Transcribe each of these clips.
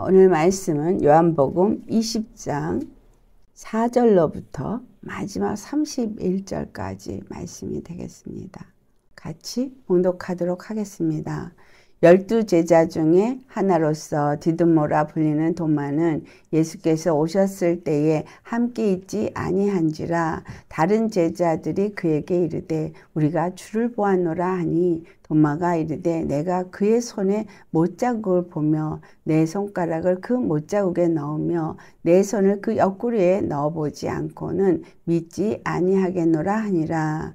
오늘 말씀은 요한복음 20장 4절로부터 마지막 31절까지 말씀이 되겠습니다. 같이 봉독하도록 하겠습니다. 12제자 중에 하나로서 디두모라 불리는 도마는 예수께서 오셨을 때에 함께 있지 아니한지라. 다른 제자들이 그에게 이르되 우리가 주를 보았노라 하니 도마가 이르되 내가 그의 손에 못자국을 보며 내 손가락을 그 못자국에 넣으며 내 손을 그 옆구리에 넣어보지 않고는 믿지 아니하겠노라 하니라.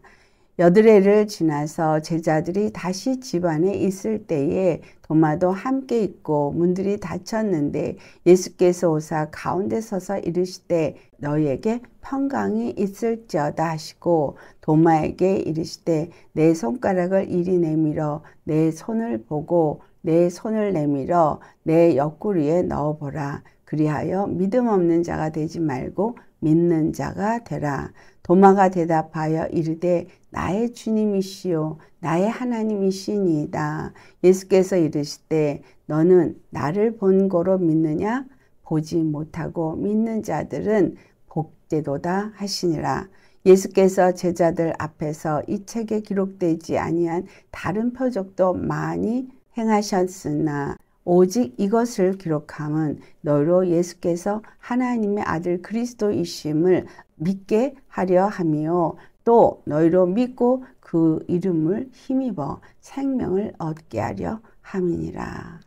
여드레를 지나서 제자들이 다시 집 안에 있을 때에 도마도 함께 있고 문들이 닫혔는데 예수께서 오사 가운데 서서 이르시되 너희에게 평강이 있을지어다 하시고 도마에게 이르시되 내 손가락을 이리 내밀어 내 손을 보고 내 손을 내밀어 내 옆구리에 넣어보라. 그리하여 믿음 없는 자가 되지 말고 믿는 자가 되라. 도마가 대답하여 이르되 나의 주님이시요 나의 하나님이시니이다. 예수께서 이르시되 너는 나를 본 고로 믿느냐? 보지 못하고 믿는 자들은 복되도다 하시니라. 예수께서 제자들 앞에서 이 책에 기록되지 아니한 다른 표적도 많이 행하셨으나 오직 이것을 기록함은 너희로 예수께서 하나님의 아들 그리스도이심을 믿게 하려 함이요 또 너희로 믿고 그 이름을 힘입어 생명을 얻게 하려 함이니라.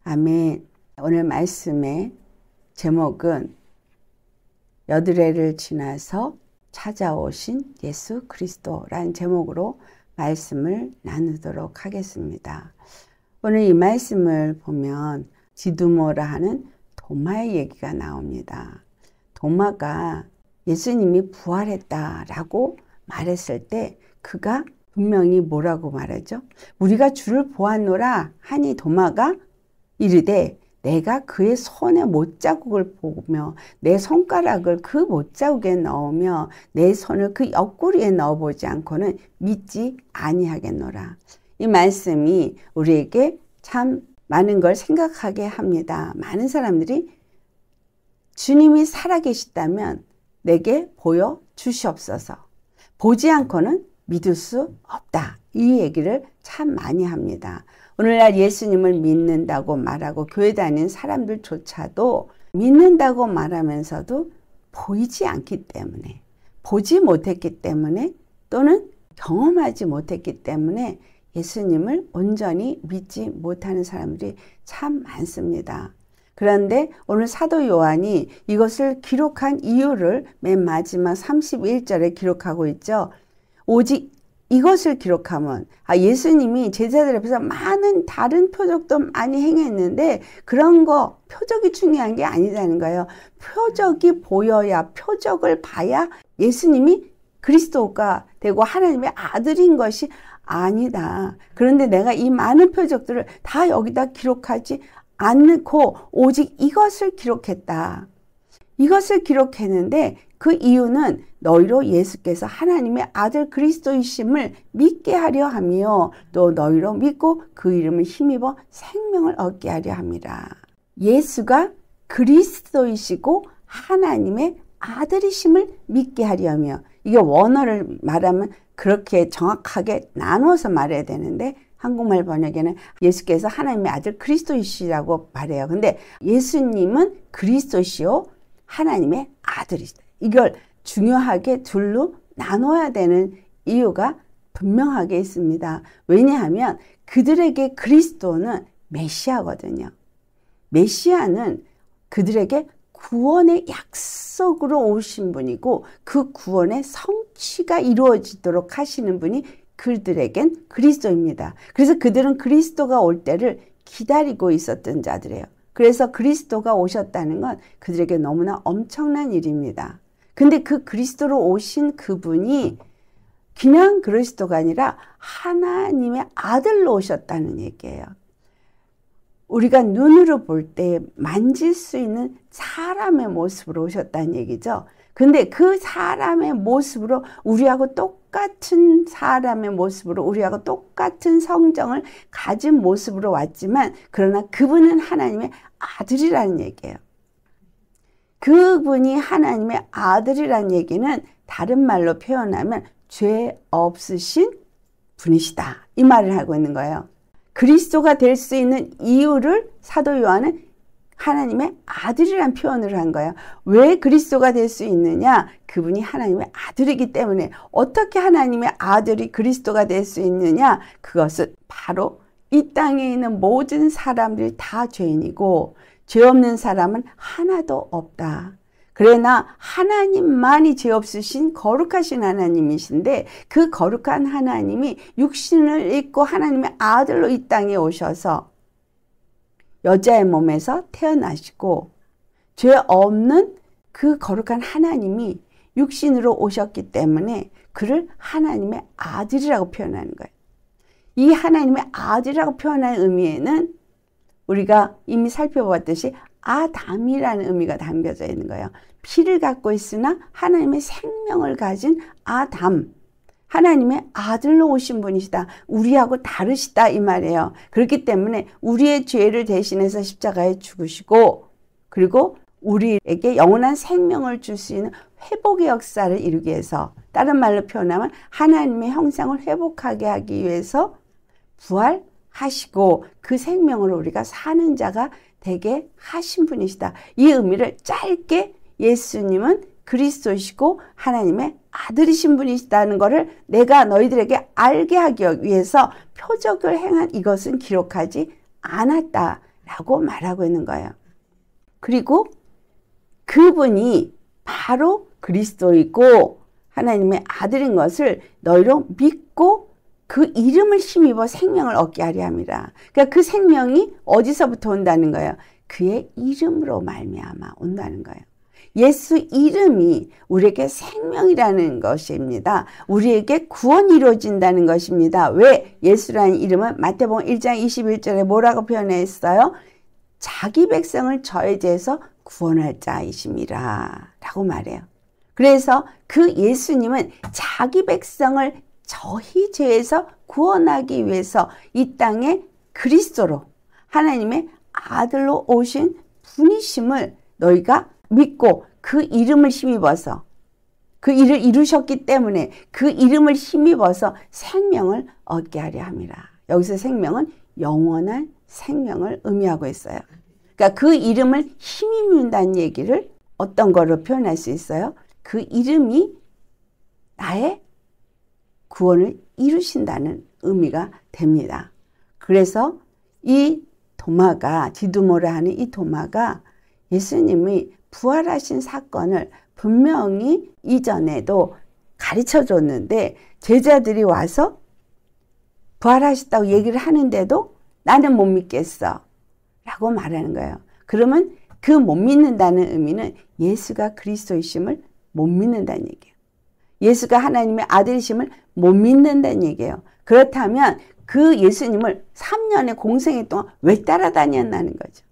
아멘. 오늘 말씀의 제목은 여드레를 지나서 찾아오신 예수 그리스도라는 제목으로 말씀을 나누도록 하겠습니다. 오늘 이 말씀을 보면 디두모라 하는 도마의 얘기가 나옵니다. 도마가 예수님이 부활했다라고 말했을 때 그가 분명히 뭐라고 말하죠? 우리가 주를 보았노라 하니 도마가 이르되 내가 그의 손에 못자국을 보며 내 손가락을 그 못자국에 넣으며 내 손을 그 옆구리에 넣어보지 않고는 믿지 아니하겠노라. 이 말씀이 우리에게 참 많은 걸 생각하게 합니다. 많은 사람들이 주님이 살아계시다면 내게 보여 주시옵소서. 보지 않고는 믿을 수 없다. 이 얘기를 참 많이 합니다. 오늘날 예수님을 믿는다고 말하고 교회 다니는 사람들조차도 믿는다고 말하면서도 보이지 않기 때문에, 보지 못했기 때문에 또는 경험하지 못했기 때문에 예수님을 온전히 믿지 못하는 사람들이 참 많습니다. 그런데 오늘 사도 요한이 이것을 기록한 이유를 맨 마지막 31절에 기록하고 있죠. 오직 이것을 기록하면 예수님이 제자들 앞에서 많은 다른 표적도 많이 행했는데 그런 거 표적이 중요한 게 아니라는 거예요. 표적이 보여야, 표적을 봐야 예수님이 그리스도가 되고 하나님의 아들인 것이 아니다. 그런데 내가 이 많은 표적들을 다 여기다 기록하지 않고 오직 이것을 기록했다. 이것을 기록했는데 그 이유는 너희로 예수께서 하나님의 아들 그리스도이심을 믿게 하려 함이요 또 너희로 믿고 그 이름을 힘입어 생명을 얻게 하려 함이라. 예수가 그리스도이시고 하나님의 아들이심을 믿게 하려며, 이게 원어를 말하면 그렇게 정확하게 나누어서 말해야 되는데 한국말 번역에는 예수께서 하나님의 아들 그리스도이시라고 말해요. 근데 예수님은 그리스도시요 하나님의 아들이시다. 이걸 중요하게 둘로 나눠야 되는 이유가 분명하게 있습니다. 왜냐하면 그들에게 그리스도는 메시아거든요. 메시아는 그들에게 구원의 약속으로 오신 분이고 그 구원의 성취가 이루어지도록 하시는 분이 그들에겐 그리스도입니다. 그래서 그들은 그리스도가 올 때를 기다리고 있었던 자들이에요. 그래서 그리스도가 오셨다는 건 그들에게 너무나 엄청난 일입니다. 근데 그 그리스도로 오신 그분이 그냥 그리스도가 아니라 하나님의 아들로 오셨다는 얘기예요. 우리가 눈으로 볼 때 만질 수 있는 사람의 모습으로 오셨다는 얘기죠. 근데 그 사람의 모습으로 우리하고 똑같은 사람의 모습으로 우리하고 똑같은 성정을 가진 모습으로 왔지만 그러나 그분은 하나님의 아들이라는 얘기예요. 그분이 하나님의 아들이라는 얘기는 다른 말로 표현하면 죄 없으신 분이시다. 이 말을 하고 있는 거예요. 그리스도가 될 수 있는 이유를 사도 요한은 하나님의 아들이란 표현을 한 거예요. 왜 그리스도가 될 수 있느냐? 그분이 하나님의 아들이기 때문에. 어떻게 하나님의 아들이 그리스도가 될 수 있느냐? 그것은 바로 이 땅에 있는 모든 사람들이 다 죄인이고 죄 없는 사람은 하나도 없다. 그러나 하나님만이 죄 없으신 거룩하신 하나님이신데 그 거룩한 하나님이 육신을 입고 하나님의 아들로 이 땅에 오셔서 여자의 몸에서 태어나시고 죄 없는 그 거룩한 하나님이 육신으로 오셨기 때문에 그를 하나님의 아들이라고 표현하는 거예요. 이 하나님의 아들이라고 표현하는 의미에는 우리가 이미 살펴봤듯이 아담이라는 의미가 담겨져 있는 거예요. 피를 갖고 있으나 하나님의 생명을 가진 아담. 하나님의 아들로 오신 분이시다. 우리하고 다르시다 이 말이에요. 그렇기 때문에 우리의 죄를 대신해서 십자가에 죽으시고 그리고 우리에게 영원한 생명을 줄 수 있는 회복의 역사를 이루기 위해서 다른 말로 표현하면 하나님의 형상을 회복하게 하기 위해서 부활하시고 그 생명으로 우리가 사는 자가 되게 하신 분이시다. 이 의미를 짧게 예수님은 그리스도시고 하나님의 아들이신 분이시다는 것을 내가 너희들에게 알게 하기 위해서 표적을 행한 이것은 기록하지 않았다라고 말하고 있는 거예요. 그리고 그분이 바로 그리스도이고 하나님의 아들인 것을 너희로 믿고 그 이름을 힘입어 생명을 얻게 하려 함이라. 그러니까 그 생명이 어디서부터 온다는 거예요? 그의 이름으로 말미암아 온다는 거예요. 예수 이름이 우리에게 생명이라는 것입니다. 우리에게 구원이 이루어진다는 것입니다. 왜? 예수라는 이름은 마태복음 1장 21절에 뭐라고 표현했어요? 자기 백성을 저의 죄에서 구원할 자이심이라 라고 말해요. 그래서 그 예수님은 자기 백성을 저희 죄에서 구원하기 위해서 이 땅에 그리스도로 하나님의 아들로 오신 분이심을 너희가 믿고 그 이름을 힘입어서 그 일을 이루셨기 때문에 그 이름을 힘입어서 생명을 얻게 하려 함이라. 여기서 생명은 영원한 생명을 의미하고 있어요. 그러니까 그 이름을 힘입는다는 얘기를 어떤 거로 표현할 수 있어요? 그 이름이 나의 구원을 이루신다는 의미가 됩니다. 그래서 이 도마가 디두모라 하는 이 도마가 예수님이 부활하신 사건을 분명히 이전에도 가르쳐 줬는데 제자들이 와서 부활하셨다고 얘기를 하는데도 나는 못 믿겠어 라고 말하는 거예요. 그러면 그 못 믿는다는 의미는 예수가 그리스도이심을 못 믿는다는 얘기예요. 예수가 하나님의 아들이심을 못 믿는다는 얘기예요. 그렇다면 그 예수님을 3년의 공생애 동안 왜 따라다녔다는 거죠.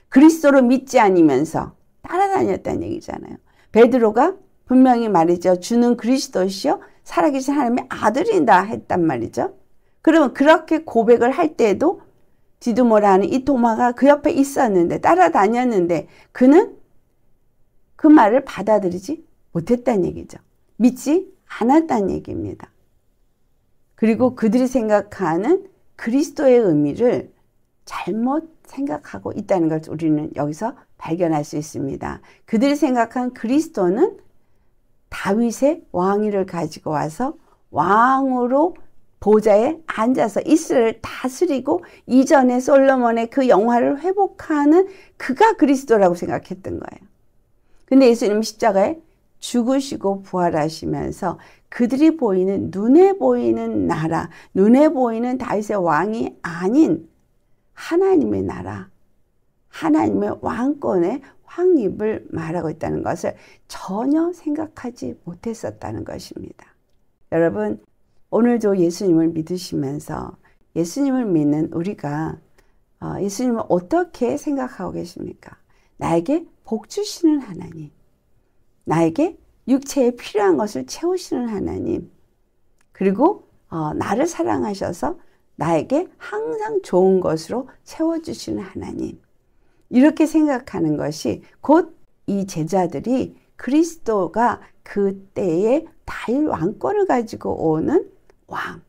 그리스도로 믿지 않으면서 따라다녔다는 얘기잖아요. 베드로가 분명히 말이죠. 주는 그리스도시요 살아계신 하나님의 아들이다 했단 말이죠. 그러면 그렇게 고백을 할 때에도 디두모라 하는 이 도마가 그 옆에 있었는데 따라다녔는데 그는 그 말을 받아들이지 못했다는 얘기죠. 믿지 않았다는 얘기입니다. 그리고 그들이 생각하는 그리스도의 의미를 잘못 생각하고 있다는 걸 우리는 여기서 발견할 수 있습니다. 그들이 생각한 그리스도는 다윗의 왕위를 가지고 와서 왕으로 보좌에 앉아서 이스라엘을 다스리고 이전에 솔로몬의 그 영화를 회복하는 그가 그리스도라고 생각했던 거예요. 근데 예수님 십자가에 죽으시고 부활하시면서 그들이 보이는 눈에 보이는 나라, 눈에 보이는 다윗의 왕이 아닌 하나님의 나라, 하나님의 왕권의 확립을 말하고 있다는 것을 전혀 생각하지 못했었다는 것입니다. 여러분, 오늘도 예수님을 믿으시면서 예수님을 믿는 우리가 예수님을 어떻게 생각하고 계십니까? 나에게 복 주시는 하나님, 나에게 육체에 필요한 것을 채우시는 하나님. 그리고 나를 사랑하셔서 나에게 항상 좋은 것으로 채워주시는 하나님. 이렇게 생각하는 것이 곧 이 제자들이 그리스도가 그때의 다윗 왕권을 가지고 오는 왕,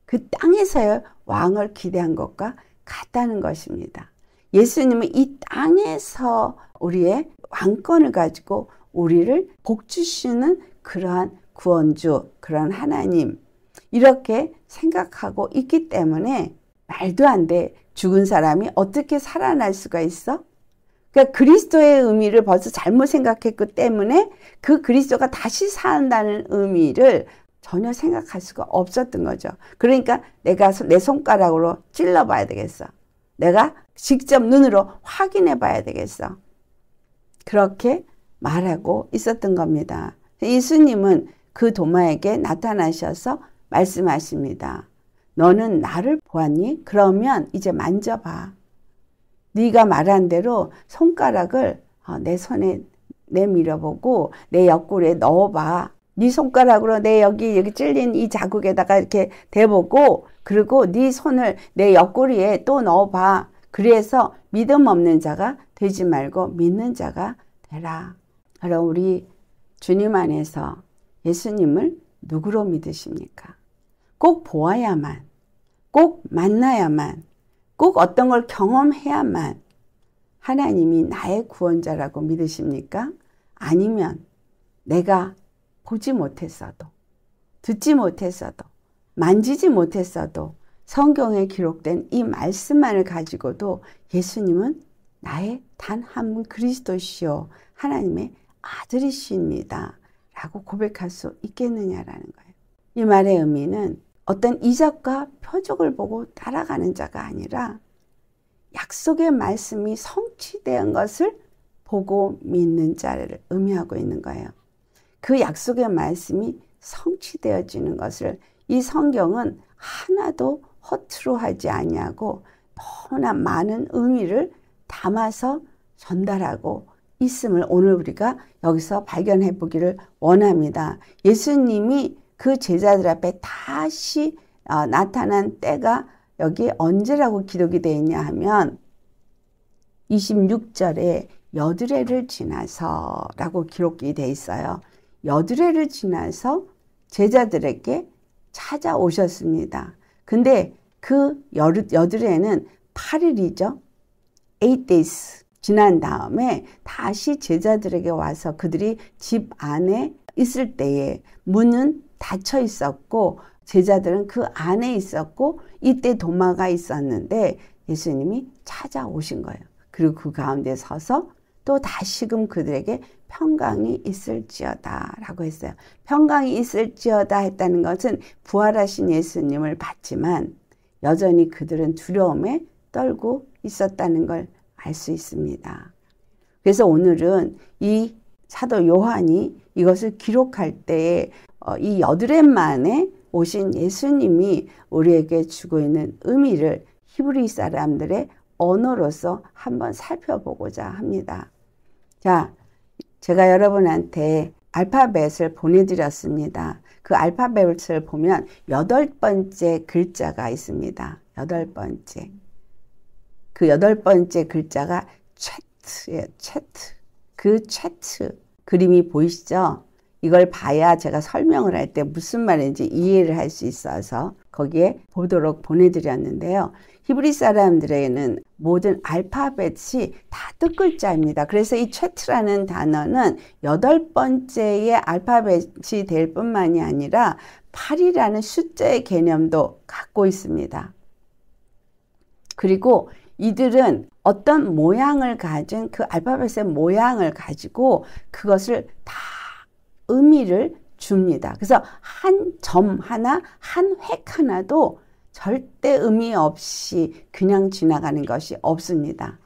그 땅에서의 왕을 기대한 것과 같다는 것입니다. 예수님은 이 땅에서 우리의 왕권을 가지고 우리를 복주시는 그러한 구원주, 그런 하나님, 이렇게 생각하고 있기 때문에 말도 안 돼. 죽은 사람이 어떻게 살아날 수가 있어? 그러니까 그리스도의 의미를 벌써 잘못 생각했기 때문에 그 그리스도가 다시 산다는 의미를 전혀 생각할 수가 없었던 거죠. 그러니까 내가 내 손가락으로 찔러봐야 되겠어. 내가 직접 눈으로 확인해 봐야 되겠어. 그렇게 말하고 있었던 겁니다. 예수님은 그 도마에게 나타나셔서 말씀하십니다. 너는 나를 보았니? 그러면 이제 만져봐. 네가 말한 대로 손가락을 내 손에 내밀어보고 내 옆구리에 넣어봐. 네 손가락으로 내 여기 찔린 이 자국에다가 이렇게 대보고, 그리고 네 손을 내 옆구리에 또 넣어봐. 그래서 믿음 없는 자가 되지 말고 믿는 자가 되라. 그럼 우리 주님 안에서 예수님을 누구로 믿으십니까? 꼭 보아야만, 꼭 만나야만, 꼭 어떤 걸 경험해야만 하나님이 나의 구원자라고 믿으십니까? 아니면 내가 보지 못했어도, 듣지 못했어도, 만지지 못했어도 성경에 기록된 이 말씀만을 가지고도 예수님은 나의 단 한 분 그리스도시요 하나님의 아들이십니다 라고 고백할 수 있겠느냐라는 거예요. 이 말의 의미는 어떤 이적과 표적을 보고 따라가는 자가 아니라 약속의 말씀이 성취된 것을 보고 믿는 자를 의미하고 있는 거예요. 그 약속의 말씀이 성취되어지는 것을 이 성경은 하나도 허투루 하지 아니하고 너무나 많은 의미를 담아서 전달하고 있음을 오늘 우리가 여기서 발견해 보기를 원합니다. 예수님이 그 제자들 앞에 다시 나타난 때가 여기 언제라고 기록이 되어 있냐 하면 26절에 여드레를 지나서 라고 기록이 되어 있어요. 여드레를 지나서 제자들에게 찾아오셨습니다. 근데 그 여드레는 8일이죠. 8 days 지난 다음에 다시 제자들에게 와서 그들이 집 안에 있을 때에 문은 닫혀 있었고 제자들은 그 안에 있었고 이때 도마가 있었는데 예수님이 찾아오신 거예요. 그리고 그 가운데 서서 또 다시금 그들에게 평강이 있을지어다 라고 했어요. 평강이 있을지어다 했다는 것은 부활하신 예수님을 봤지만 여전히 그들은 두려움에 떨고 있었다는 걸 알 수 있습니다. 그래서 오늘은 이 사도 요한이 이것을 기록할 때에 이 여드렛만에 오신 예수님이 우리에게 주고 있는 의미를 히브리 사람들의 언어로서 한번 살펴보고자 합니다. 자, 제가 여러분한테 알파벳을 보내드렸습니다. 그 알파벳을 보면 8번째 글자가 있습니다. 8번째. 그 8번째 글자가 채트예요. 채트. 그 채트. 그림이 보이시죠? 이걸 봐야 제가 설명을 할 때 무슨 말인지 이해를 할 수 있어서 거기에 보도록 보내드렸는데요. 히브리 사람들에게는 모든 알파벳이 다 뜻글자입니다. 그래서 이 채트라는 단어는 8번째의 알파벳이 될 뿐만이 아니라 8이라는 숫자의 개념도 갖고 있습니다. 그리고 이들은 어떤 모양을 가진 그 알파벳의 모양을 가지고 그것을 다 의미를 줍니다. 그래서 한 점 하나, 한 획 하나도 절대 의미 없이 그냥 지나가는 것이 없습니다.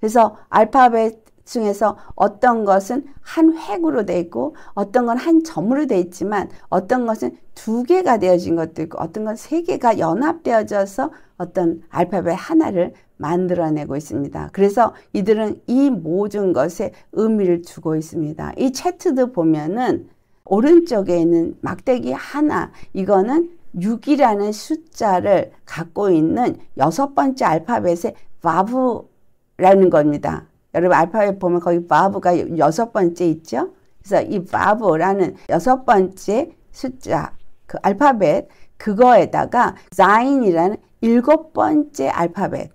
그래서 알파벳 중에서 어떤 것은 한 획으로 되어 있고 어떤 건 한 점으로 되어 있지만 어떤 것은 2개가 되어진 것도 있고 어떤 건 3개가 연합되어져서 어떤 알파벳 하나를 만들어내고 있습니다. 그래서 이들은 이 모든 것에 의미를 두고 있습니다. 이 차트도 보면은 오른쪽에 있는 막대기 하나, 이거는 6이라는 숫자를 갖고 있는 6번째 알파벳의 바브라는 겁니다. 여러분 알파벳 보면 거기 바브가 6번째 있죠? 그래서 이 바브라는 6번째 숫자, 그 알파벳, 그거에다가 자인이라는 7번째 알파벳,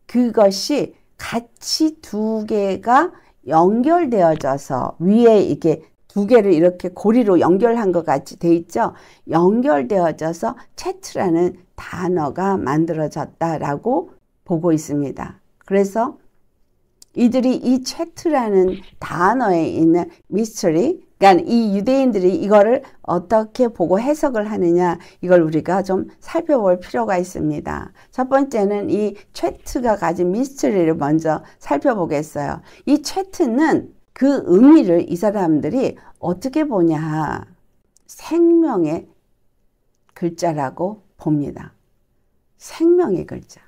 그것이 같이 두 개가 연결되어져서 위에 이게 두 개를 이렇게 고리로 연결한 것 같이 돼 있죠. 연결되어져서 채트라는 단어가 만들어졌다라고 보고 있습니다. 그래서 이들이 이 채트라는 단어에 있는 미스터리, 그러니까 이 유대인들이 이거를 어떻게 보고 해석을 하느냐, 이걸 우리가 좀 살펴볼 필요가 있습니다. 첫 번째는 이 채트가 가진 미스터리를 먼저 살펴보겠어요. 이 채트는 그 의미를 이 사람들이 어떻게 보냐, 생명의 글자라고 봅니다. 생명의 글자.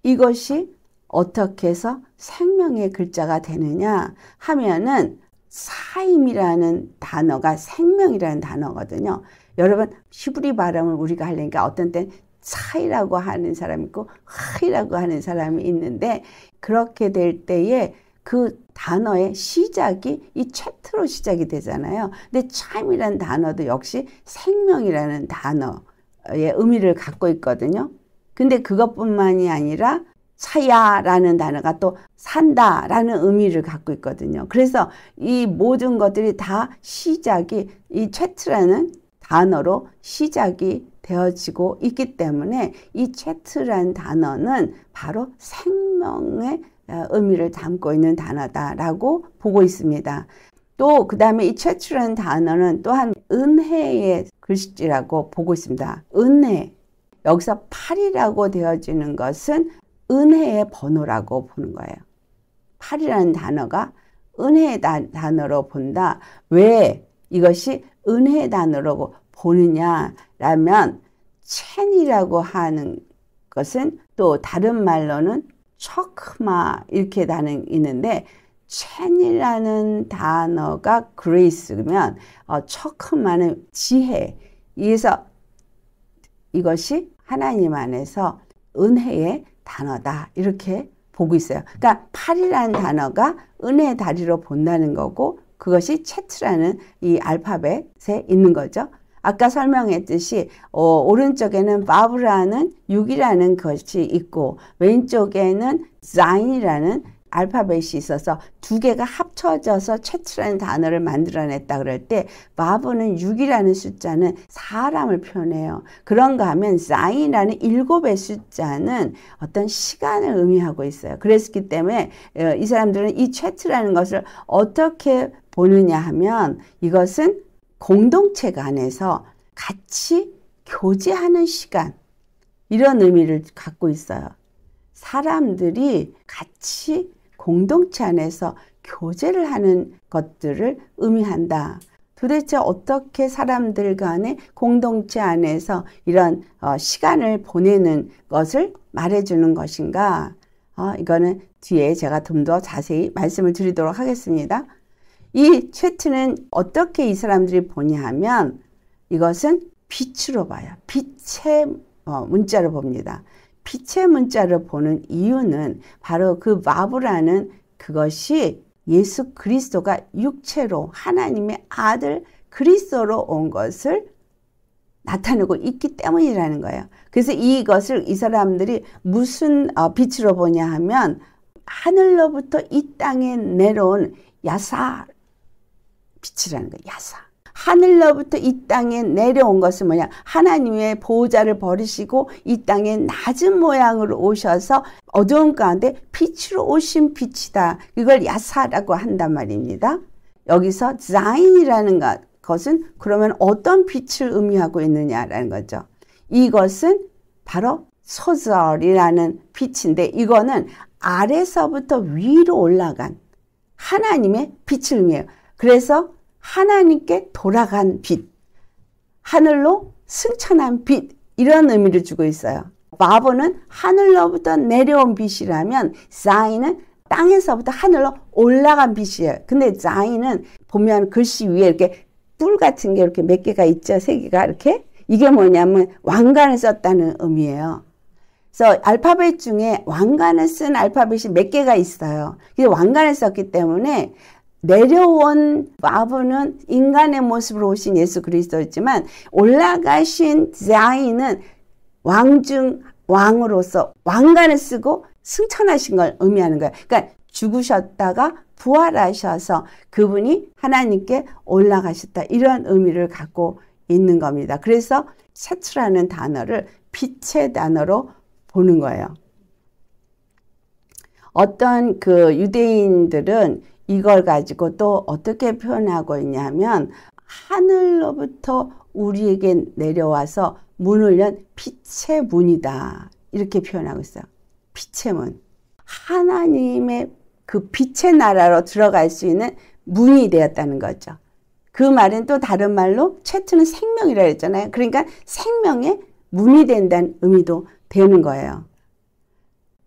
이것이 어떻게 해서 생명의 글자가 되느냐 하면은 사임이라는 단어가 생명이라는 단어거든요. 여러분 히브리 발음을 우리가 하려니까 어떤 때는 차이라고 하는 사람이 있고 하이라고 하는 사람이 있는데, 그렇게 될 때에 그 단어의 시작이 이 채트로 시작이 되잖아요. 근데 참이라는 단어도 역시 생명이라는 단어의 의미를 갖고 있거든요. 근데 그것뿐만이 아니라 차야라는 단어가 또 산다라는 의미를 갖고 있거든요. 그래서 이 모든 것들이 다 시작이 이 채트라는 단어로 시작이 되어지고 있기 때문에 이 채트라는 단어는 바로 생명의 의미를 담고 있는 단어다라고 보고 있습니다. 또 그 다음에 이 채트라는 단어는 또한 은혜의 글씨라고 보고 있습니다. 은혜. 여기서 8이라고 되어지는 것은 은혜의 번호라고 보는 거예요. 8이라는 단어가 은혜의 단어로 본다. 왜 이것이 은혜의 단어로 보느냐라면, 첸이라고 하는 것은 또 다른 말로는 척마 이렇게 단어가 있는데, 첸이라는 단어가 그레이스면 척마는 지혜. 그래서 이것이 하나님 안에서 은혜의 단어다 이렇게 보고 있어요. 그러니까 8이라는 단어가 은혜의 다리로 본다는 거고, 그것이 채트라는 이 알파벳에 있는 거죠. 아까 설명했듯이 오른쪽에는 바브라는 6이라는 것이 있고 왼쪽에는 자인이라는 알파벳이 있어서 두 개가 합쳐져서 채트라는 단어를 만들어냈다 그럴 때, 바브는 6이라는 숫자는 사람을 표현해요. 그런가 하면 자인이라는 7의 숫자는 어떤 시간을 의미하고 있어요. 그랬기 때문에 이 사람들은 이 채트라는 것을 어떻게 보느냐 하면, 이것은 공동체 간에서 같이 교제하는 시간, 이런 의미를 갖고 있어요. 사람들이 같이 공동체 안에서 교제를 하는 것들을 의미한다. 도대체 어떻게 사람들 간의 공동체 안에서 이런 시간을 보내는 것을 말해주는 것인가? 이거는 뒤에 제가 좀 더 자세히 말씀을 드리도록 하겠습니다. 이 채트는 어떻게 이 사람들이 보냐 하면, 이것은 빛으로 봐요. 빛의 문자로 봅니다. 빛의 문자를 보는 이유는 바로 그 바브라는 그것이 예수 그리스도가 육체로 하나님의 아들 그리스도로 온 것을 나타내고 있기 때문이라는 거예요. 그래서 이것을 이 사람들이 무슨 빛으로 보냐 하면, 하늘로부터 이 땅에 내려온 야사 빛이라는 거예요. 야사. 하늘로부터 이 땅에 내려온 것은 뭐냐? 하나님의 보호자를 버리시고 이 땅에 낮은 모양으로 오셔서 어두운 가운데 빛으로 오신 빛이다. 이걸 야사라고 한단 말입니다. 여기서 자인이라는 것은 그러면 어떤 빛을 의미하고 있느냐라는 거죠. 이것은 바로 소절이라는 빛인데, 이거는 아래서부터 위로 올라간 하나님의 빛을 의미해요. 그래서 하나님께 돌아간 빛, 하늘로 승천한 빛, 이런 의미를 주고 있어요. 바보는 하늘로부터 내려온 빛이라면 자인은 땅에서부터 하늘로 올라간 빛이에요. 근데 자인은 보면 글씨 위에 이렇게 뿔 같은 게 이렇게 몇 개가 있죠. 세 개가 이렇게. 이게 뭐냐면 왕관을 썼다는 의미예요. 그래서 알파벳 중에 왕관을 쓴 알파벳이 몇 개가 있어요. 그래서 왕관을 썼기 때문에 내려온 바보는 인간의 모습으로 오신 예수 그리스도였지만 올라가신 자인은 왕으로서 왕관을 쓰고 승천하신 걸 의미하는 거예요. 그러니까 죽으셨다가 부활하셔서 그분이 하나님께 올라가셨다. 이런 의미를 갖고 있는 겁니다. 그래서 셋이라는 단어를 빛의 단어로 보는 거예요. 어떤 그 유대인들은 이걸 가지고 또 어떻게 표현하고 있냐면 하늘로부터 우리에게 내려와서 문을 연 빛의 문이다. 이렇게 표현하고 있어요. 빛의 문. 하나님의 그 빛의 나라로 들어갈 수 있는 문이 되었다는 거죠. 그 말은 또 다른 말로 채트는 생명이라고 했잖아요. 그러니까 생명의 문이 된다는 의미도 되는 거예요.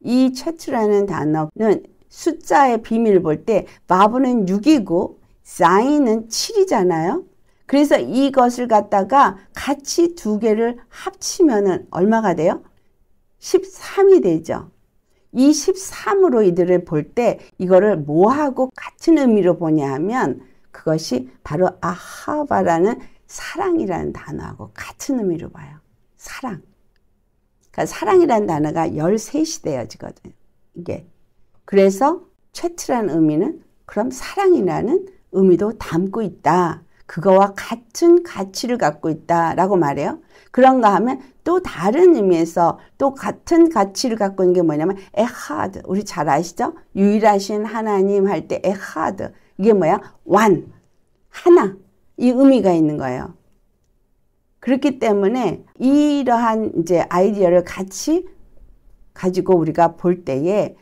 이 채트라는 단어는 숫자의 비밀을 볼 때 바브는 6이고 자인은 7이잖아요. 그래서 이것을 갖다가 같이 두 개를 합치면은 얼마가 돼요? 13이 되죠. 이 13으로 이들을 볼 때 이거를 뭐하고 같은 의미로 보냐 하면 그것이 바로 아하바라는 사랑이라는 단어하고 같은 의미로 봐요. 사랑. 그러니까 사랑이라는 단어가 13이 되어지거든요. 이게. 그래서 최트라는 의미는 그럼 사랑이라는 의미도 담고 있다. 그거와 같은 가치를 갖고 있다라고 말해요. 그런가 하면 또 다른 의미에서 또 같은 가치를 갖고 있는 게 뭐냐면 에하드. 우리 잘 아시죠? 유일하신 하나님 할 때 에하드. 이게 뭐야? 완. 하나. 이 의미가 있는 거예요. 그렇기 때문에 이러한 이제 아이디어를 같이 가지고 우리가 볼 때에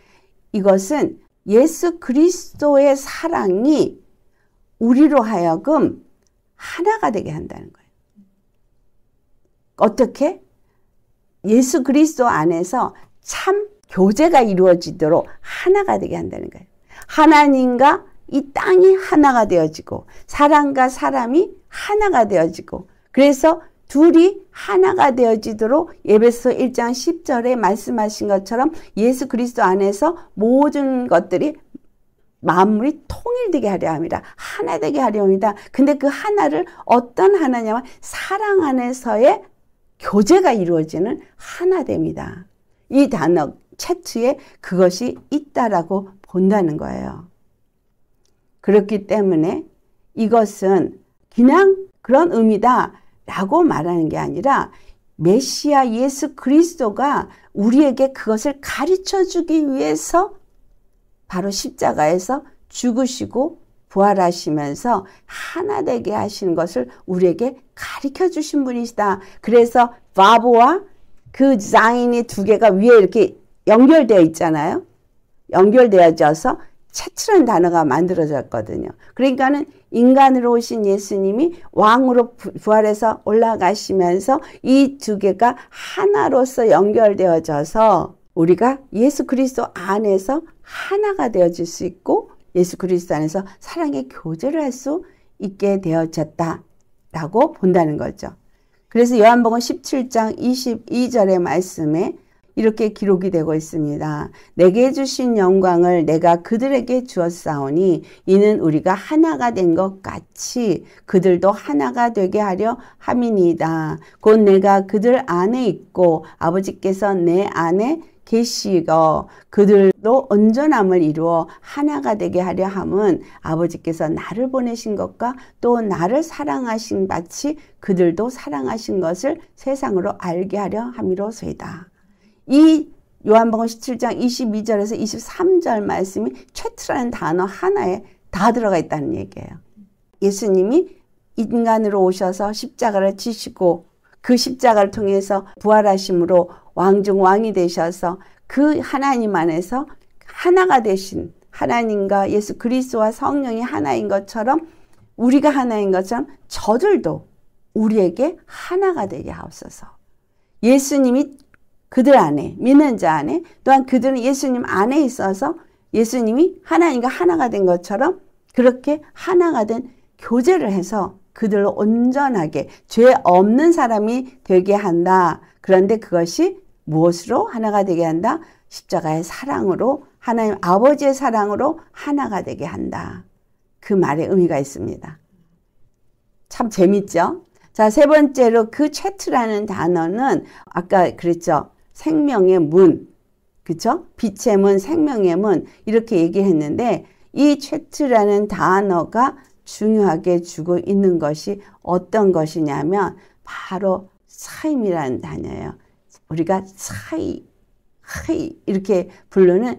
이것은 예수 그리스도의 사랑이 우리로 하여금 하나가 되게 한다는 거예요. 어떻게? 예수 그리스도 안에서 참 교제가 이루어지도록 하나가 되게 한다는 거예요. 하나님과 이 땅이 하나가 되어지고 사람과 사람이 하나가 되어지고 그래서 둘이 하나가 되어지도록 에베소 1장 10절에 말씀하신 것처럼 예수 그리스도 안에서 모든 것들이 만물이 통일되게 하려 합니다. 하나 되게 하려 합니다. 근데 그 하나를 어떤 하나냐면 사랑 안에서의 교제가 이루어지는 하나 됩니다. 이 단어 채트에 그것이 있다라고 본다는 거예요. 그렇기 때문에 이것은 그냥 그런 의미다 라고 말하는 게 아니라 메시아 예수 그리스도가 우리에게 그것을 가르쳐 주기 위해서 바로 십자가에서 죽으시고 부활하시면서 하나 되게 하시는 것을 우리에게 가르쳐 주신 분이시다. 그래서 바보와 그 자인이 두 개가 위에 이렇게 연결되어 있잖아요. 연결되어져서 채트라는 단어가 만들어졌거든요. 그러니까는 인간으로 오신 예수님이 왕으로 부활해서 올라가시면서 이 두 개가 하나로서 연결되어져서 우리가 예수 그리스도 안에서 하나가 되어질 수 있고 예수 그리스도 안에서 사랑의 교제를 할 수 있게 되어졌다라고 본다는 거죠. 그래서 요한복음 17장 22절의 말씀에 이렇게 기록이 되고 있습니다. 내게 주신 영광을 내가 그들에게 주었사오니 이는 우리가 하나가 된 것 같이 그들도 하나가 되게 하려 함이니이다. 곧 내가 그들 안에 있고 아버지께서 내 안에 계시고 그들도 온전함을 이루어 하나가 되게 하려 함은 아버지께서 나를 보내신 것과 또 나를 사랑하신 같이 그들도 사랑하신 것을 세상으로 알게 하려 함이로소이다. 이 요한복음 17장 22절에서 23절 말씀이 최트라는 단어 하나에 다 들어가 있다는 얘기예요. 예수님이 인간으로 오셔서 십자가를 지시고 그 십자가를 통해서 부활하심으로 왕중 왕이 되셔서 그 하나님 안에서 하나가 되신 하나님과 예수 그리스도와 성령이 하나인 것처럼 우리가 하나인 것처럼 저들도 우리에게 하나가 되게 하옵소서. 예수님이 그들 안에, 믿는 자 안에, 또한 그들은 예수님 안에 있어서 예수님이 하나님과 하나가 된 것처럼 그렇게 하나가 된 교제를 해서 그들로 온전하게 죄 없는 사람이 되게 한다. 그런데 그것이 무엇으로 하나가 되게 한다? 십자가의 사랑으로, 하나님 아버지의 사랑으로 하나가 되게 한다. 그 말에 의미가 있습니다. 참 재밌죠? 자, 세 번째로 그 챗라는 단어는 아까 그랬죠? 생명의 문, 그쵸? 빛의 문, 생명의 문 이렇게 얘기했는데 이 챗라는 단어가 중요하게 주고 있는 것이 어떤 것이냐면 바로 사임이라는 단어예요. 우리가 사이 이렇게 부르는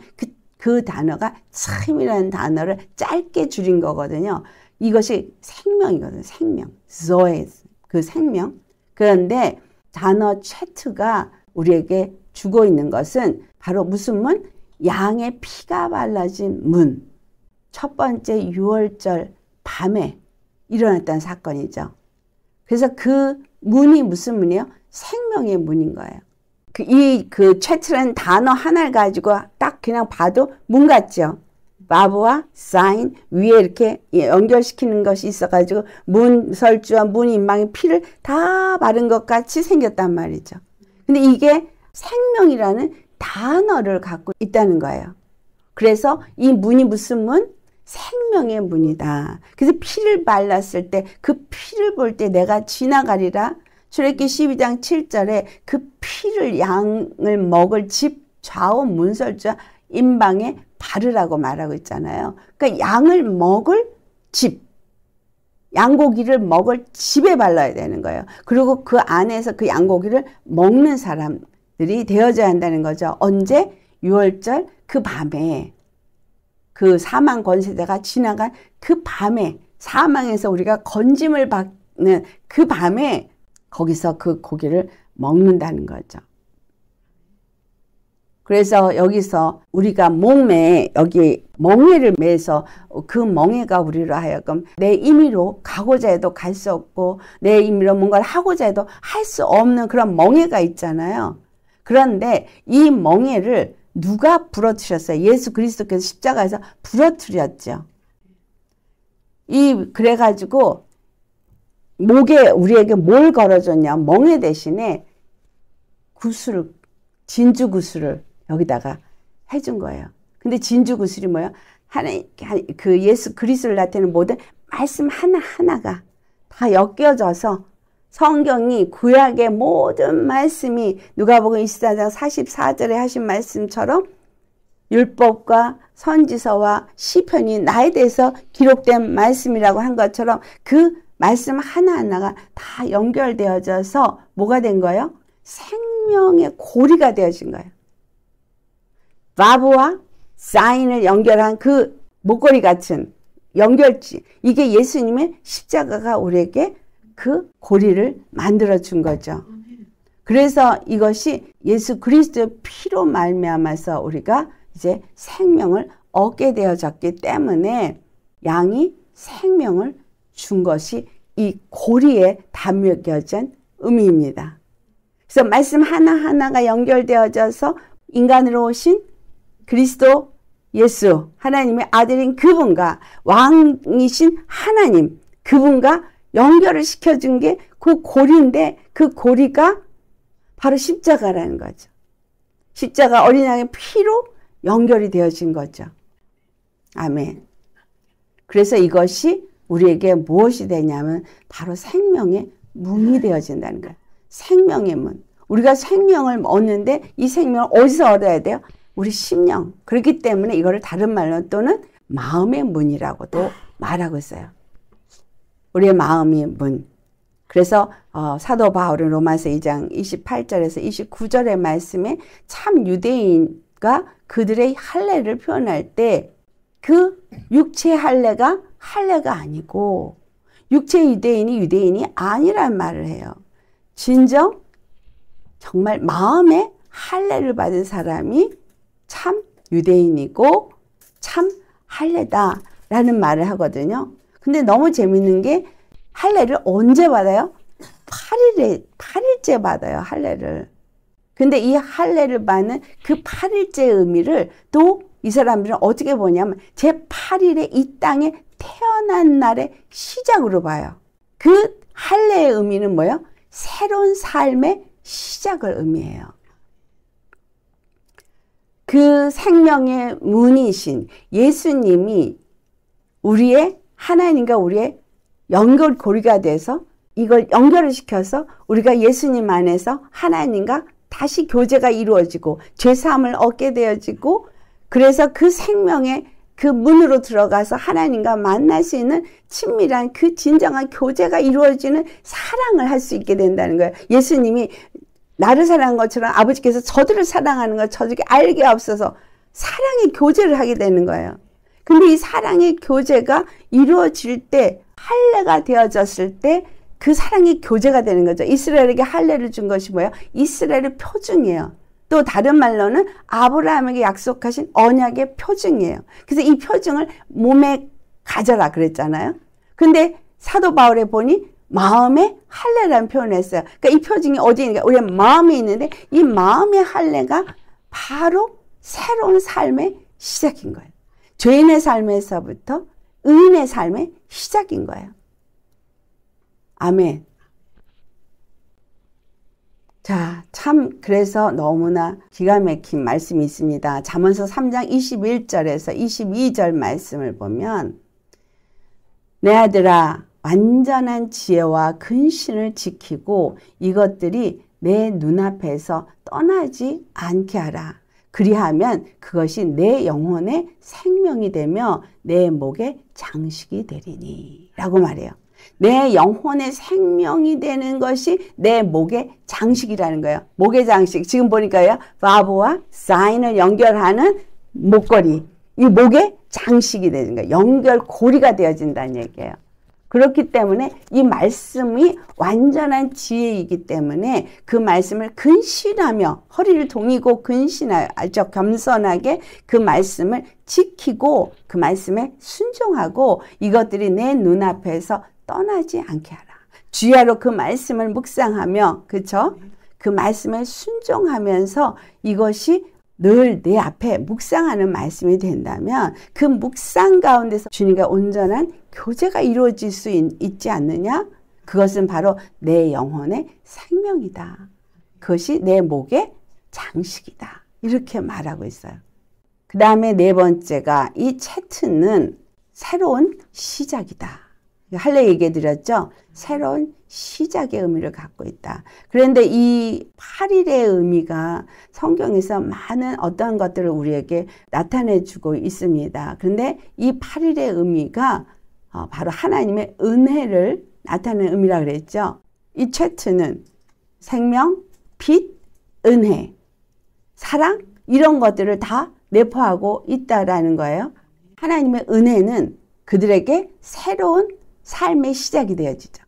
그 단어가 사임이라는 단어를 짧게 줄인 거거든요. 이것이 생명이거든요. 생명. zoe, 그 생명. 그런데 단어 채트가 우리에게 주고 있는 것은 바로 무슨 문? 양의 피가 발라진 문. 첫 번째 6월절 밤에 일어났던 사건이죠. 그래서 그 문이 무슨 문이에요? 생명의 문인 거예요. 그 채트라는 단어 하나를 가지고 딱 그냥 봐도 문 같죠. 바브와 사인 위에 이렇게 연결시키는 것이 있어가지고 문설주와 문인망에 피를 다 바른 것 같이 생겼단 말이죠. 근데 이게 생명이라는 단어를 갖고 있다는 거예요. 그래서 이 문이 무슨 문? 생명의 문이다. 그래서 피를 발랐을 때 그 피를 볼 때 내가 지나가리라. 출애굽기 12장 7절에 그 피를 양을 먹을 집 좌우 문설주와 임방에 바르라고 말하고 있잖아요. 그러니까 양을 먹을 집, 양고기를 먹을 집에 발라야 되는 거예요. 그리고 그 안에서 그 양고기를 먹는 사람들이 되어져야 한다는 거죠. 언제? 6월절 그 밤에 그 사망 권세자가 지나간 그 밤에 사망에서 우리가 건짐을 받는 그 밤에 거기서 그 고기를 먹는다는 거죠. 그래서 여기서 우리가 몸에 여기 멍에를 매서 그 멍에가 우리로 하여금 내 임의로 가고자 해도 갈 수 없고 내 임의로 뭔가를 하고자 해도 할 수 없는 그런 멍에가 있잖아요. 그런데 이 멍에를 누가 부러뜨렸어요? 예수 그리스도께서 십자가에서 부러뜨렸죠. 그래가지고 목에 우리에게 뭘 걸어줬냐? 멍에 대신에 구슬을, 진주 구슬을 여기다가 해준 거예요. 근데 진주 구슬이 뭐예요? 그 예수 그리스도를 나타내는 모든 말씀 하나하나가 다 엮여져서 성경이 구약의 모든 말씀이 누가복음 24장 44절에 하신 말씀처럼 율법과 선지서와 시편이 나에 대해서 기록된 말씀이라고 한 것처럼 그 말씀 하나하나가 다 연결되어져서 뭐가 된 거예요? 생명의 고리가 되어진 거예요. 바브와 사인을 연결한 그 목걸이 같은 연결지. 이게 예수님의 십자가가 우리에게 그 고리를 만들어 준 거죠. 그래서 이것이 예수 그리스도의 피로 말미암아서 우리가 이제 생명을 얻게 되어졌기 때문에 양이 생명을 준 것이 이 고리에 담겨진 의미입니다. 그래서 말씀 하나하나가 연결되어져서 인간으로 오신 그리스도 예수, 하나님의 아들인 그분과 왕이신 하나님, 그분과 연결을 시켜준 게 그 고리인데 그 고리가 바로 십자가라는 거죠. 십자가 어린 양의 피로 연결이 되어진 거죠. 아멘. 그래서 이것이 우리에게 무엇이 되냐면 바로 생명의 문이 되어진다는 거예요. 생명의 문. 우리가 생명을 얻는데 이 생명을 어디서 얻어야 돼요? 우리 심령. 그렇기 때문에 이거를 다른 말로 또는 마음의 문이라고도 말하고 있어요. 우리의 마음이 문. 그래서 사도 바울은 로마서 2장 28절에서 29절의 말씀에 참 유대인과 그들의 할례를 표현할 때 그 육체의 할례가 아니고 육체 유대인이 아니란 말을 해요. 진정 정말 마음의 할례를 받은 사람이 참 유대인이고 참 할례다라는 말을 하거든요. 근데 너무 재밌는 게 할례를 언제 받아요? 8일째 받아요, 할례를. 근데 이 할례를 받는 그 8일째 의미를 또 이 사람들은 어떻게 보냐면 제8일에 이 땅에 태어난 날의 시작으로 봐요. 그 할례의 의미는 뭐예요? 새로운 삶의 시작을 의미해요. 그 생명의 문이신 예수님이 우리의 하나님과 우리의 연결고리가 돼서 이걸 연결을 시켜서 우리가 예수님 안에서 하나님과 다시 교제가 이루어지고 죄사함을 얻게 되어지고 그래서 그 생명의 그 문으로 들어가서 하나님과 만날 수 있는 친밀한 그 진정한 교제가 이루어지는 사랑을 할 수 있게 된다는 거예요. 예수님이 나를 사랑한 것처럼 아버지께서 저들을 사랑하는 걸 저들에게 알게 없어서 사랑의 교제를 하게 되는 거예요. 근데 이 사랑의 교제가 이루어질 때 할례가 되어졌을 때 그 사랑의 교제가 되는 거죠. 이스라엘에게 할례를 준 것이 뭐예요? 이스라엘의 표징이에요. 또 다른 말로는 아브라함에게 약속하신 언약의 표징이에요. 그래서 이 표징을 몸에 가져라 그랬잖아요. 근데 사도 바울에 보니 마음의 할례라는 표현을 했어요. 그러니까 이 표징이 어디에 있는가? 우리의 마음에 있는데 이 마음의 할례가 바로 새로운 삶의 시작인 거예요. 죄인의 삶에서부터 의인의 삶의 시작인 거예요. 아멘. 자, 참 그래서 너무나 기가 막힌 말씀이 있습니다. 잠언서 3장 21절에서 22절 말씀을 보면 내 아들아 완전한 지혜와 근신을 지키고 이것들이 내 눈앞에서 떠나지 않게 하라. 그리하면 그것이 내 영혼의 생명이 되며 내 목의 장식이 되리니 라고 말해요. 내 영혼의 생명이 되는 것이 내 목의 장식이라는 거예요. 목의 장식. 지금 보니까요. 바브와 사인을 연결하는 목걸이. 이 목의 장식이 되는 거예요. 연결고리가 되어진다는 얘기예요. 그렇기 때문에 이 말씀이 완전한 지혜이기 때문에 그 말씀을 근신하며 허리를 동이고 근신하죠. 겸손하게 그 말씀을 지키고 그 말씀에 순종하고 이것들이 내 눈앞에서 떠나지 않게 하라. 주야로 그 말씀을 묵상하며 그렇죠? 그 말씀에 순종하면서 이것이 늘 내 앞에 묵상하는 말씀이 된다면 그 묵상 가운데서 주님과 온전한 교제가 이루어질 수 있지 않느냐? 그것은 바로 내 영혼의 생명이다. 그것이 내 목의 장식이다. 이렇게 말하고 있어요. 그 다음에 네 번째가 이 채트는 새로운 시작이다. 할례 얘기해 드렸죠. 새로운 시작의 의미를 갖고 있다. 그런데 이 8일의 의미가 성경에서 많은 어떤 것들을 우리에게 나타내 주고 있습니다. 그런데 이 8일의 의미가 바로 하나님의 은혜를 나타내는 의미라 그랬죠. 이 채트는 생명, 빛, 은혜, 사랑 이런 것들을 다 내포하고 있다라는 거예요. 하나님의 은혜는 그들에게 새로운 삶의 시작이 되어지죠.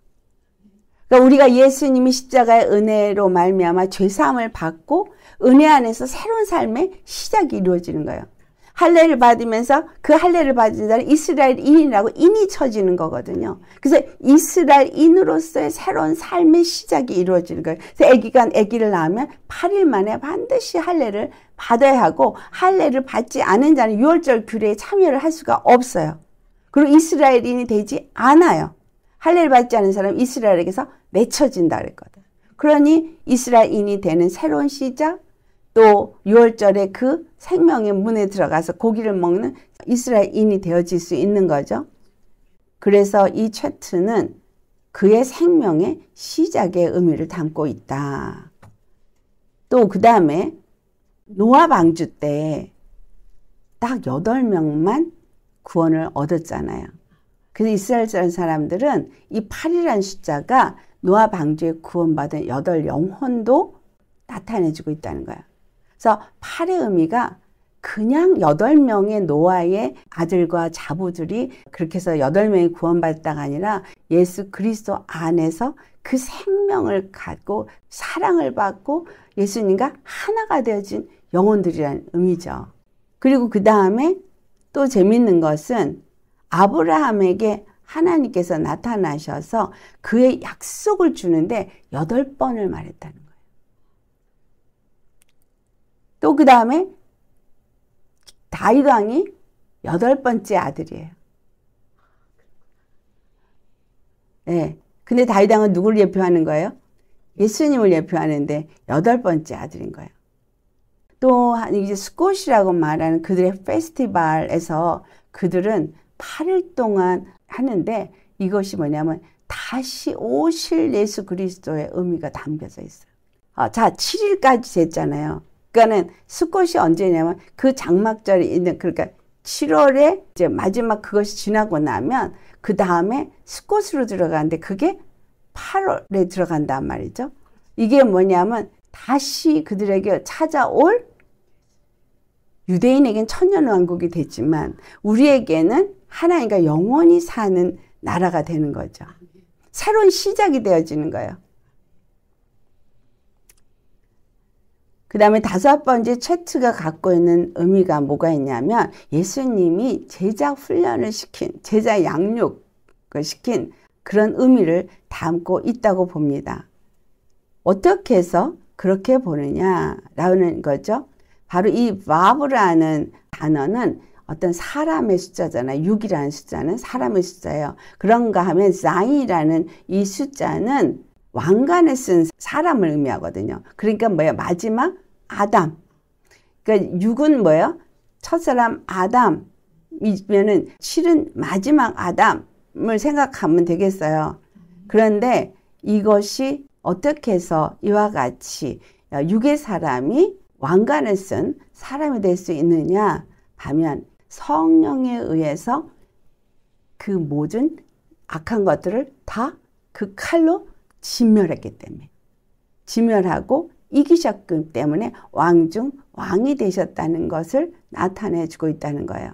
그러니까 우리가 예수님이 십자가의 은혜로 말미암아 죄사함을 받고 은혜 안에서 새로운 삶의 시작이 이루어지는 거예요. 할례를 받으면서 그 할례를 받은 자는 이스라엘인이라고 인이 쳐지는 거거든요. 그래서 이스라엘인으로서의 새로운 삶의 시작이 이루어지는 거예요. 그래서 아기를 낳으면 8일 만에 반드시 할례를 받아야 하고 할례를 받지 않은 자는 유월절 규례에 참여를 할 수가 없어요. 그리고 이스라엘인이 되지 않아요. 할례를 받지 않은 사람은 이스라엘에게서 내쳐진다 그랬거든. 그러니 이스라엘인이 되는 새로운 시작, 또 유월절에 그 생명의 문에 들어가서 고기를 먹는 이스라엘인이 되어질 수 있는 거죠. 그래서 이 채트는 그의 생명의 시작의 의미를 담고 있다. 또 그 다음에 노아 방주 때 딱 8명만 구원을 얻었잖아요. 그래서 이스라엘 사람들은 이 8이라는 숫자가 노아 방주에 구원받은 8 영혼도 나타내주고 있다는 거예요. 그래서 8의 의미가 그냥 8명의 노아의 아들과 자부들이 그렇게 해서 8명이 구원받았다가 아니라 예수 그리스도 안에서 그 생명을 갖고 사랑을 받고 예수님과 하나가 되어진 영혼들이라는 의미죠. 그리고 그 다음에 또 재밌는 것은 아브라함에게 하나님께서 나타나셔서 그의 약속을 주는데 8번을 말했다는 거예요. 또 그 다음에 다윗 왕이 8번째 아들이에요. 네. 근데 다윗 왕은 누구를 예표하는 거예요? 예수님을 예표하는데 8번째 아들인 거예요. 또 이제 스콧이라고 말하는 그들의 페스티벌에서 그들은 8일 동안 하는데 이것이 뭐냐면 다시 오실 예수 그리스도의 의미가 담겨져 있어요. 자, 7일까지 됐잖아요. 그러니까는 스콧이 언제냐면 그 장막절이 있는, 그러니까 7월에 이제 마지막 그것이 지나고 나면 그 다음에 스콧으로 들어가는데 그게 8월에 들어간단 말이죠. 이게 뭐냐면 다시 그들에게 찾아올, 유대인에겐 천년왕국이 됐지만 우리에게는 하나님과 영원히 사는 나라가 되는 거죠. 새로운 시작이 되어지는 거예요. 그 다음에 5번째 채트가 갖고 있는 의미가 뭐가 있냐면 예수님이 제자 훈련을 시킨, 제자 양육을 시킨 그런 의미를 담고 있다고 봅니다. 어떻게 해서 그렇게 보느냐라는 거죠. 바로 이 바브라는 단어는 어떤 사람의 숫자잖아요. 6이라는 숫자는 사람의 숫자예요. 그런가 하면 자이라는 이 숫자는 왕관을 쓴 사람을 의미하거든요. 그러니까 뭐예요? 마지막 아담. 그러니까 6은 뭐예요? 첫사람 아담이면은 7은 마지막 아담을 생각하면 되겠어요. 그런데 이것이 어떻게 해서 이와 같이 6의 사람이 왕관을 쓴 사람이 될 수 있느냐 하면 성령에 의해서 그 모든 악한 것들을 다 그 칼로 진멸했기 때문에, 진멸하고 이기셨기 때문에 왕중 왕이 되셨다는 것을 나타내주고 있다는 거예요.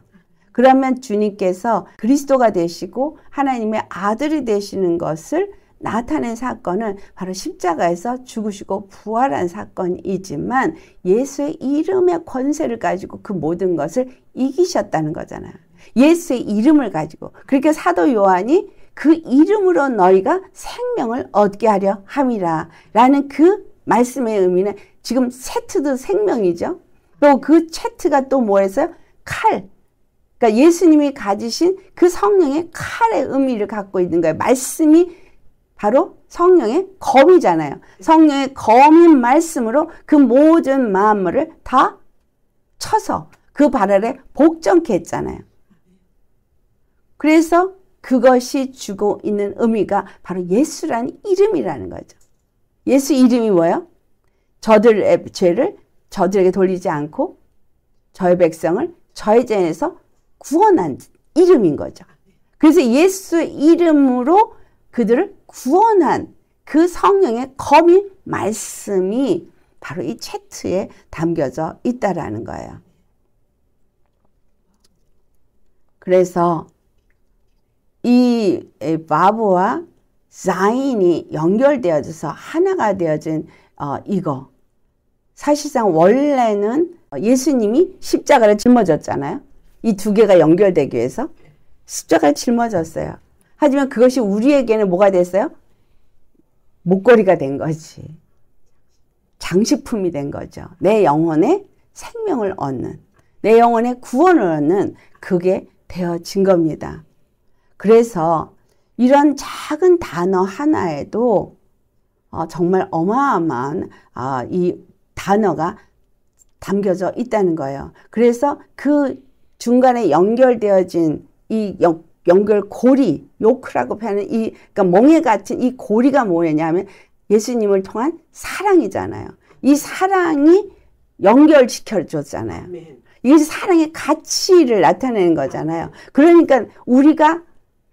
그러면 주님께서 그리스도가 되시고 하나님의 아들이 되시는 것을 나타낸 사건은 바로 십자가에서 죽으시고 부활한 사건이지만 예수의 이름의 권세를 가지고 그 모든 것을 이기셨다는 거잖아요. 예수의 이름을 가지고. 그러니까 사도 요한이 그 이름으로 너희가 생명을 얻게 하려 함이라 라는 그 말씀의 의미는 지금 세트도 생명이죠. 또 그 채트가 또 뭐였어요? 칼. 그러니까 예수님이 가지신 그 성령의 칼의 의미를 갖고 있는 거예요. 말씀이 바로 성령의 검이잖아요. 성령의 검인 말씀으로 그 모든 만물을 다 쳐서 그 발 아래 복종케 했잖아요. 그래서 그것이 주고 있는 의미가 바로 예수라는 이름이라는 거죠. 예수 이름이 뭐예요? 저들의 죄를 저들에게 돌리지 않고 저의 백성을 저의 죄에서 구원한 이름인 거죠. 그래서 예수의 이름으로 그들을 구원한 그 성령의 검인 말씀이 바로 이 채트에 담겨져 있다라는 거예요. 그래서 이 바브와 자인이 연결되어져서 하나가 되어진 이거 사실상 원래는 예수님이 십자가를 짊어졌잖아요. 이 두 개가 연결되기 위해서 십자가를 짊어졌어요. 하지만 그것이 우리에게는 뭐가 됐어요? 목걸이가 된 거지. 장식품이 된 거죠. 내 영혼에 생명을 얻는, 내 영혼에 구원을 얻는 그게 되어진 겁니다. 그래서 이런 작은 단어 하나에도 정말 어마어마한 이 단어가 담겨져 있다는 거예요. 그래서 그 중간에 연결되어진 이 연결고리, 요크라고 표현하는 그러니까 멍에 갇힌 이 고리가 뭐냐면 예수님을 통한 사랑이잖아요. 이 사랑이 연결시켜줬잖아요. 이것이 사랑의 가치를 나타내는 거잖아요. 그러니까 우리가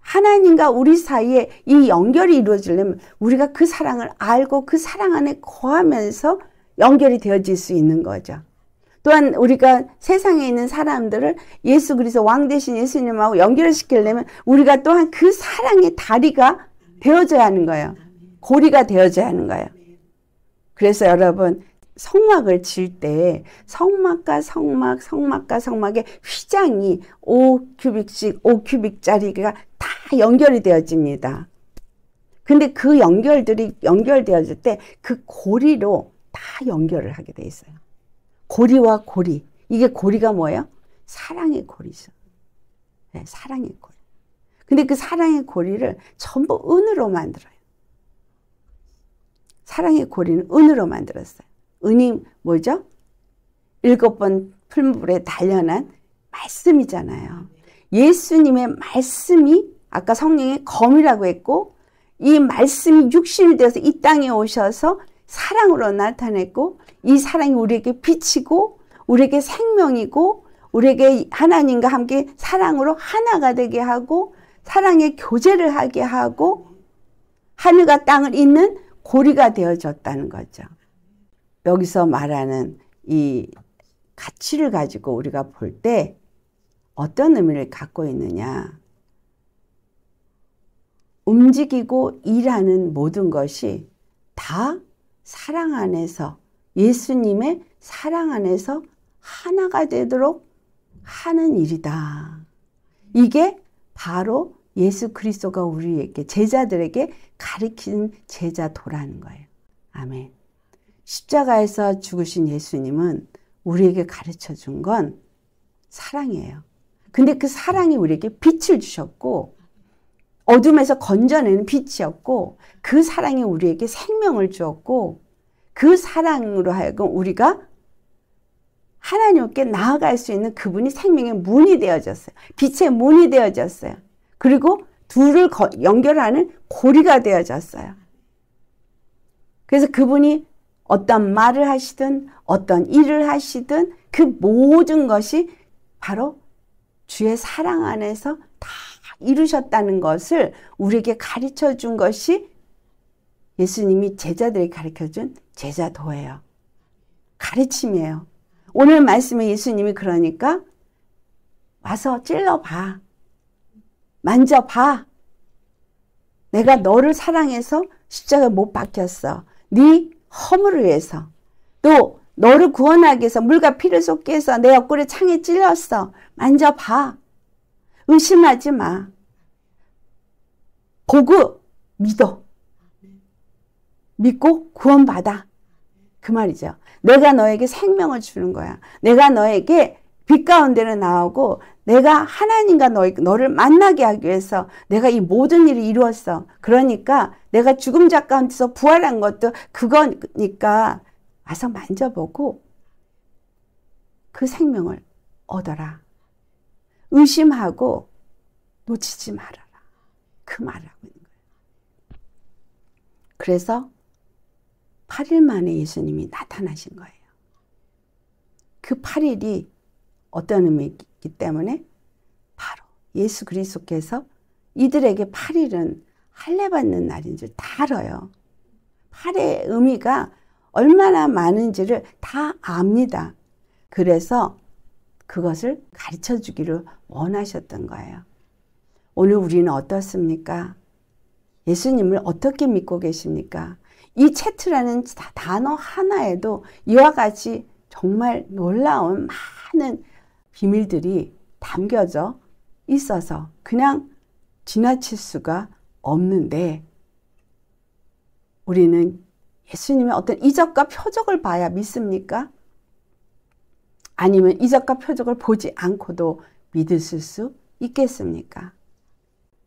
하나님과 우리 사이에 이 연결이 이루어지려면 우리가 그 사랑을 알고 그 사랑 안에 거하면서 연결이 되어질 수 있는 거죠. 또한 우리가 세상에 있는 사람들을 예수 그리스도 왕 대신 예수님하고 연결을 시키려면 우리가 또한 그 사랑의 다리가 되어져야 하는 거예요. 고리가 되어져야 하는 거예요. 그래서 여러분 성막을 칠 때 성막과 성막과 성막의 휘장이 5큐빅씩 5큐빅짜리가 다 연결이 되어집니다. 근데 그 연결들이 연결되어질 때 그 고리로 다 연결을 하게 돼 있어요. 고리와 고리. 이게 고리가 뭐예요? 사랑의 고리죠. 네, 사랑의 고리. 근데 그 사랑의 고리를 전부 은으로 만들어요. 사랑의 고리는 은으로 만들었어요. 은이 뭐죠? 7번 풀무불에 단련한 말씀이잖아요. 예수님의 말씀이 아까 성령의 검이라고 했고, 이 말씀이 육신이 되어서 이 땅에 오셔서 사랑으로 나타냈고, 이 사랑이 우리에게 빛이고 우리에게 생명이고 우리에게 하나님과 함께 사랑으로 하나가 되게 하고 사랑의 교제를 하게 하고 하늘과 땅을 잇는 고리가 되어졌다는 거죠. 여기서 말하는 이 가치를 가지고 우리가 볼 때 어떤 의미를 갖고 있느냐. 움직이고 일하는 모든 것이 다 사랑 안에서, 예수님의 사랑 안에서 하나가 되도록 하는 일이다. 이게 바로 예수 그리스도가 우리에게, 제자들에게 가르치는 제자도라는 거예요. 아멘. 십자가에서 죽으신 예수님은 우리에게 가르쳐 준 건 사랑이에요. 근데 그 사랑이 우리에게 빛을 주셨고, 어둠에서 건져내는 빛이었고, 그 사랑이 우리에게 생명을 주었고, 그 사랑으로 하여금 우리가 하나님께 나아갈 수 있는 그분이 생명의 문이 되어졌어요. 빛의 문이 되어졌어요. 그리고 둘을 연결하는 고리가 되어졌어요. 그래서 그분이 어떤 말을 하시든 어떤 일을 하시든 그 모든 것이 바로 주의 사랑 안에서 다 이루셨다는 것을 우리에게 가르쳐 준 것이 예수님이 제자들에게 가르쳐 준 제자도예요. 가르침이에요. 오늘 말씀에 예수님이 그러니까 와서 찔러봐. 만져봐. 내가 너를 사랑해서 십자가에 못 박혔어. 네 허물을 위해서. 또 너를 구원하기 위해서 물과 피를 쏟기 위해서 내 옆구리 창에 찔렸어. 만져봐. 의심하지 마. 보고 믿어. 믿고 구원받아. 그 말이죠. 내가 너에게 생명을 주는 거야. 내가 너에게 빛 가운데로 나오고 내가 하나님과 너를 만나게 하기 위해서 내가 이 모든 일을 이루었어. 그러니까 내가 죽음 자 가운데서 부활한 것도 그거니까 와서 만져보고 그 생명을 얻어라. 의심하고 놓치지 말아라. 그 말을 하고 있는 거예요. 그래서 8일 만에 예수님이 나타나신 거예요. 그 8일이 어떤 의미이기 때문에 바로 예수 그리스도께서 이들에게 8일은 할례 받는 날인 줄 다 알아요. 8의 의미가 얼마나 많은지를 다 압니다. 그래서 그것을 가르쳐 주기를 원하셨던 거예요. 오늘 우리는 어떻습니까? 예수님을 어떻게 믿고 계십니까? 이 채트라는 단어 하나에도 이와 같이 정말 놀라운 많은 비밀들이 담겨져 있어서 그냥 지나칠 수가 없는데, 우리는 예수님의 어떤 이적과 표적을 봐야 믿습니까? 아니면 이적과 표적을 보지 않고도 믿으실 수 있겠습니까?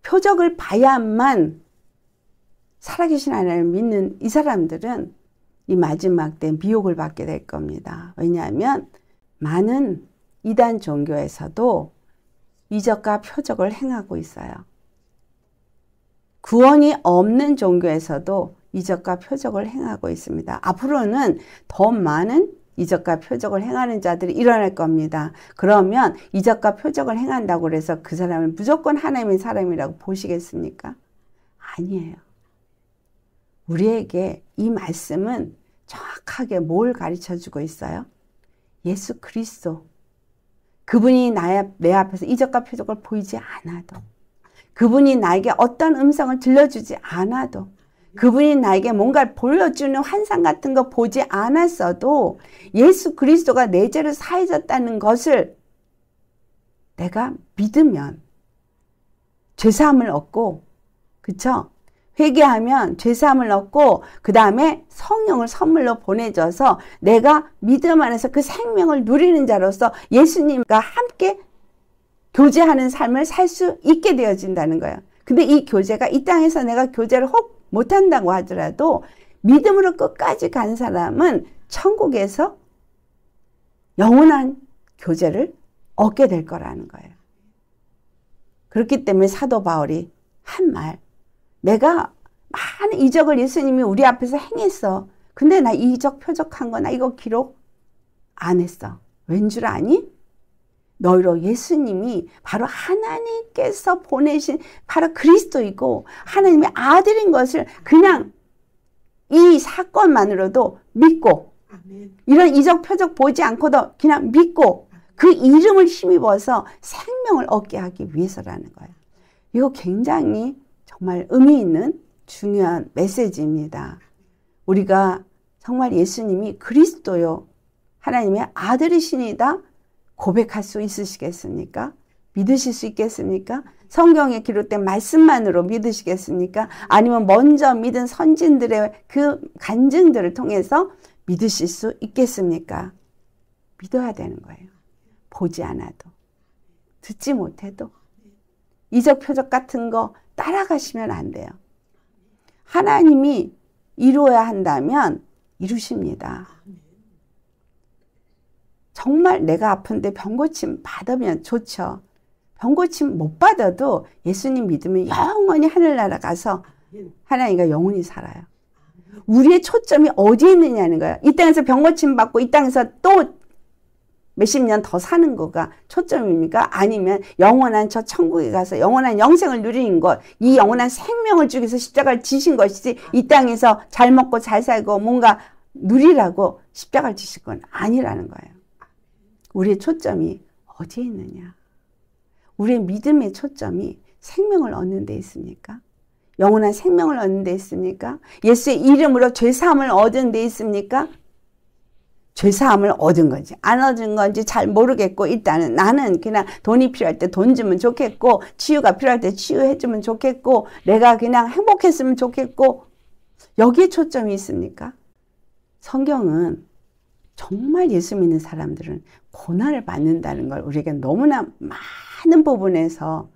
표적을 봐야만 살아계신 하나님을 믿는 이 사람들은 이 마지막 때 미혹을 받게 될 겁니다. 왜냐하면 많은 이단 종교에서도 이적과 표적을 행하고 있어요. 구원이 없는 종교에서도 이적과 표적을 행하고 있습니다. 앞으로는 더 많은 이적과 표적을 행하는 자들이 일어날 겁니다. 그러면 이적과 표적을 행한다고 해서 그 사람을 무조건 하나님의 사람이라고 보시겠습니까? 아니에요. 우리에게 이 말씀은 정확하게 뭘 가르쳐주고 있어요? 예수 그리스도. 그분이 내 앞에서 이적과 표적을 보이지 않아도, 그분이 나에게 어떤 음성을 들려주지 않아도, 그분이 나에게 뭔가를 보여주는 환상 같은 거 보지 않았어도 예수 그리스도가 내 죄를 사해졌다는 것을 내가 믿으면 죄사함을 얻고, 그쵸? 회개하면 죄사함을 얻고 그 다음에 성령을 선물로 보내줘서 내가 믿음 안에서 그 생명을 누리는 자로서 예수님과 함께 교제하는 삶을 살 수 있게 되어진다는 거예요. 근데 이 교제가 이 땅에서 내가 교제를 혹 못한다고 하더라도 믿음으로 끝까지 간 사람은 천국에서 영원한 교제를 얻게 될 거라는 거예요. 그렇기 때문에 사도 바울이 한 말, 내가 많은 이적을 예수님이 우리 앞에서 행했어. 근데 나 이적 표적한 거 나 이거 기록 안 했어. 왠 줄 아니? 너희로 예수님이 바로 하나님께서 보내신 바로 그리스도이고 하나님의 아들인 것을 그냥 이 사건만으로도 믿고 이런 이적 표적 보지 않고도 그냥 믿고 그 이름을 힘입어서 생명을 얻게 하기 위해서라는 거예요. 이거 굉장히 정말 의미 있는 중요한 메시지입니다. 우리가 정말 예수님이 그리스도요 하나님의 아들이시니다 고백할 수 있으시겠습니까? 믿으실 수 있겠습니까? 성경에 기록된 말씀만으로 믿으시겠습니까? 아니면 먼저 믿은 선진들의 그 간증들을 통해서 믿으실 수 있겠습니까? 믿어야 되는 거예요. 보지 않아도, 듣지 못해도 이적 표적 같은 거 따라가시면 안 돼요. 하나님이 이루어야 한다면 이루십니다. 정말 내가 아픈데 병고침 받으면 좋죠. 병고침 못 받아도 예수님 믿으면 영원히 하늘나라 가서 하나님과 영원히 살아요. 우리의 초점이 어디에 있느냐는 거예요. 이 땅에서 병고침 받고 이 땅에서 또 몇십 년 더 사는 거가 초점입니까? 아니면 영원한 저 천국에 가서 영원한 영생을 누리는 것, 이 영원한 생명을 주기 위해서 십자가를 지신 것이지 이 땅에서 잘 먹고 잘 살고 뭔가 누리라고 십자가를 지신 건 아니라는 거예요. 우리의 초점이 어디에 있느냐? 우리의 믿음의 초점이 생명을 얻는 데 있습니까? 영원한 생명을 얻는 데 있습니까? 예수의 이름으로 죄사함을 얻은 데 있습니까? 죄사함을 얻은 건지 안 얻은 건지 잘 모르겠고 일단은 나는 그냥 돈이 필요할 때 돈 주면 좋겠고 치유가 필요할 때 치유해 주면 좋겠고 내가 그냥 행복했으면 좋겠고 여기에 초점이 있습니까? 성경은 정말 예수 믿는 사람들은 고난을 받는다는 걸 우리에게 너무나 많은 부분에서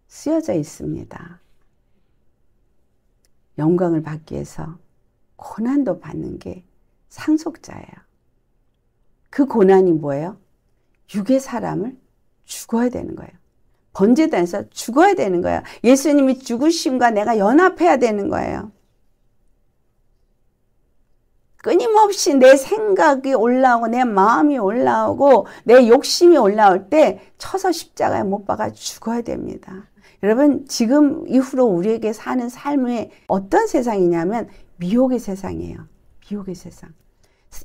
쓰여져 있습니다. 영광을 받기 위해서 고난도 받는 게 상속자예요. 그 고난이 뭐예요? 육의 사람을 죽어야 되는 거예요. 번제단에서 죽어야 되는 거예요. 예수님이 죽으심과 내가 연합해야 되는 거예요. 끊임없이 내 생각이 올라오고 내 마음이 올라오고 내 욕심이 올라올 때 쳐서 십자가에 못 박아 죽어야 됩니다. 여러분 지금 이후로 우리에게 사는 삶의 어떤 세상이냐면 미혹의 세상이에요. 미혹의 세상.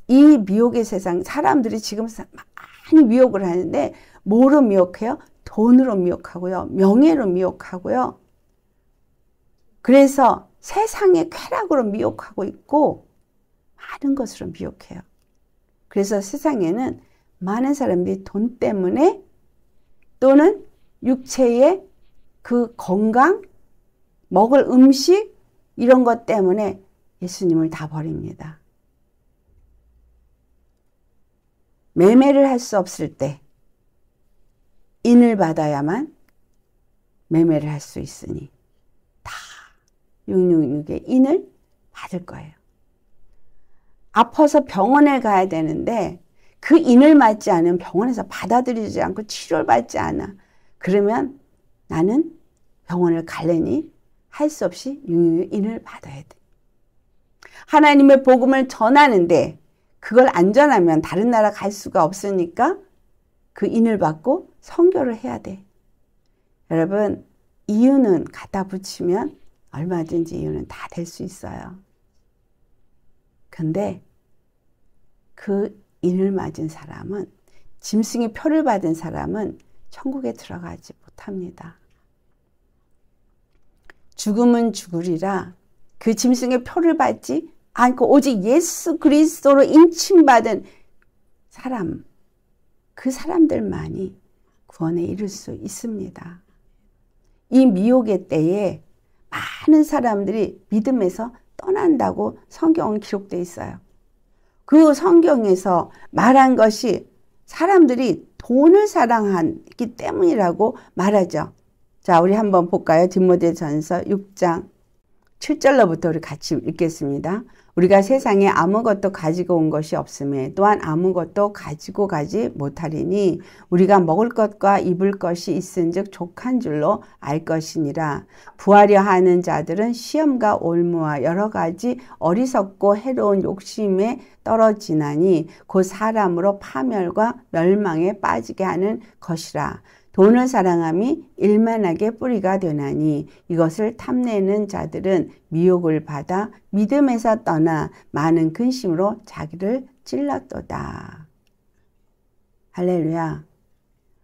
이 미혹의 세상 사람들이 지금 많이 미혹을 하는데 뭐로 미혹해요? 돈으로 미혹하고요. 명예로 미혹하고요. 그래서 세상의 쾌락으로 미혹하고 있고 많은 것으로 미혹해요. 그래서 세상에는 많은 사람들이 돈 때문에 또는 육체의 그 건강, 먹을 음식 이런 것 때문에 예수님을 다 버립니다. 매매를 할 수 없을 때 인을 받아야만 매매를 할 수 있으니 다 666의 인을 받을 거예요. 아파서 병원에 가야 되는데 그 인을 맞지 않으면 병원에서 받아들이지 않고 치료를 받지 않아. 그러면 나는 병원을 갈래니 할 수 없이 666의 인을 받아야 돼. 하나님의 복음을 전하는데 그걸 안 전하면 다른 나라 갈 수가 없으니까 그 인을 받고 선교를 해야 돼. 여러분 이유는 갖다 붙이면 얼마든지 이유는 다 될 수 있어요. 근데 그 인을 맞은 사람은 짐승의 표를 받은 사람은 천국에 들어가지 못합니다. 죽음은 죽으리라 그 짐승의 표를 받지 않고 오직 예수 그리스도로 인칭받은 사람 그 사람들만이 구원에 이를 수 있습니다. 이 미혹의 때에 많은 사람들이 믿음에서 떠난다고 성경은 기록되어 있어요. 그 성경에서 말한 것이 사람들이 돈을 사랑하기 때문이라고 말하죠. 자, 우리 한번 볼까요? 디모데전서 6장 7절로부터 우리 같이 읽겠습니다. 우리가 세상에 아무것도 가지고 온 것이 없음에 또한 아무것도 가지고 가지 못하리니 우리가 먹을 것과 입을 것이 있은즉 족한 줄로 알 것이니라. 부하려 하는 자들은 시험과 올무와 여러 가지 어리석고 해로운 욕심에 떨어지나니 곧 사람으로 파멸과 멸망에 빠지게 하는 것이라. 돈을 사랑함이 일만하게 뿌리가 되나니 이것을 탐내는 자들은 미혹을 받아 믿음에서 떠나 많은 근심으로 자기를 찔렀도다. 할렐루야.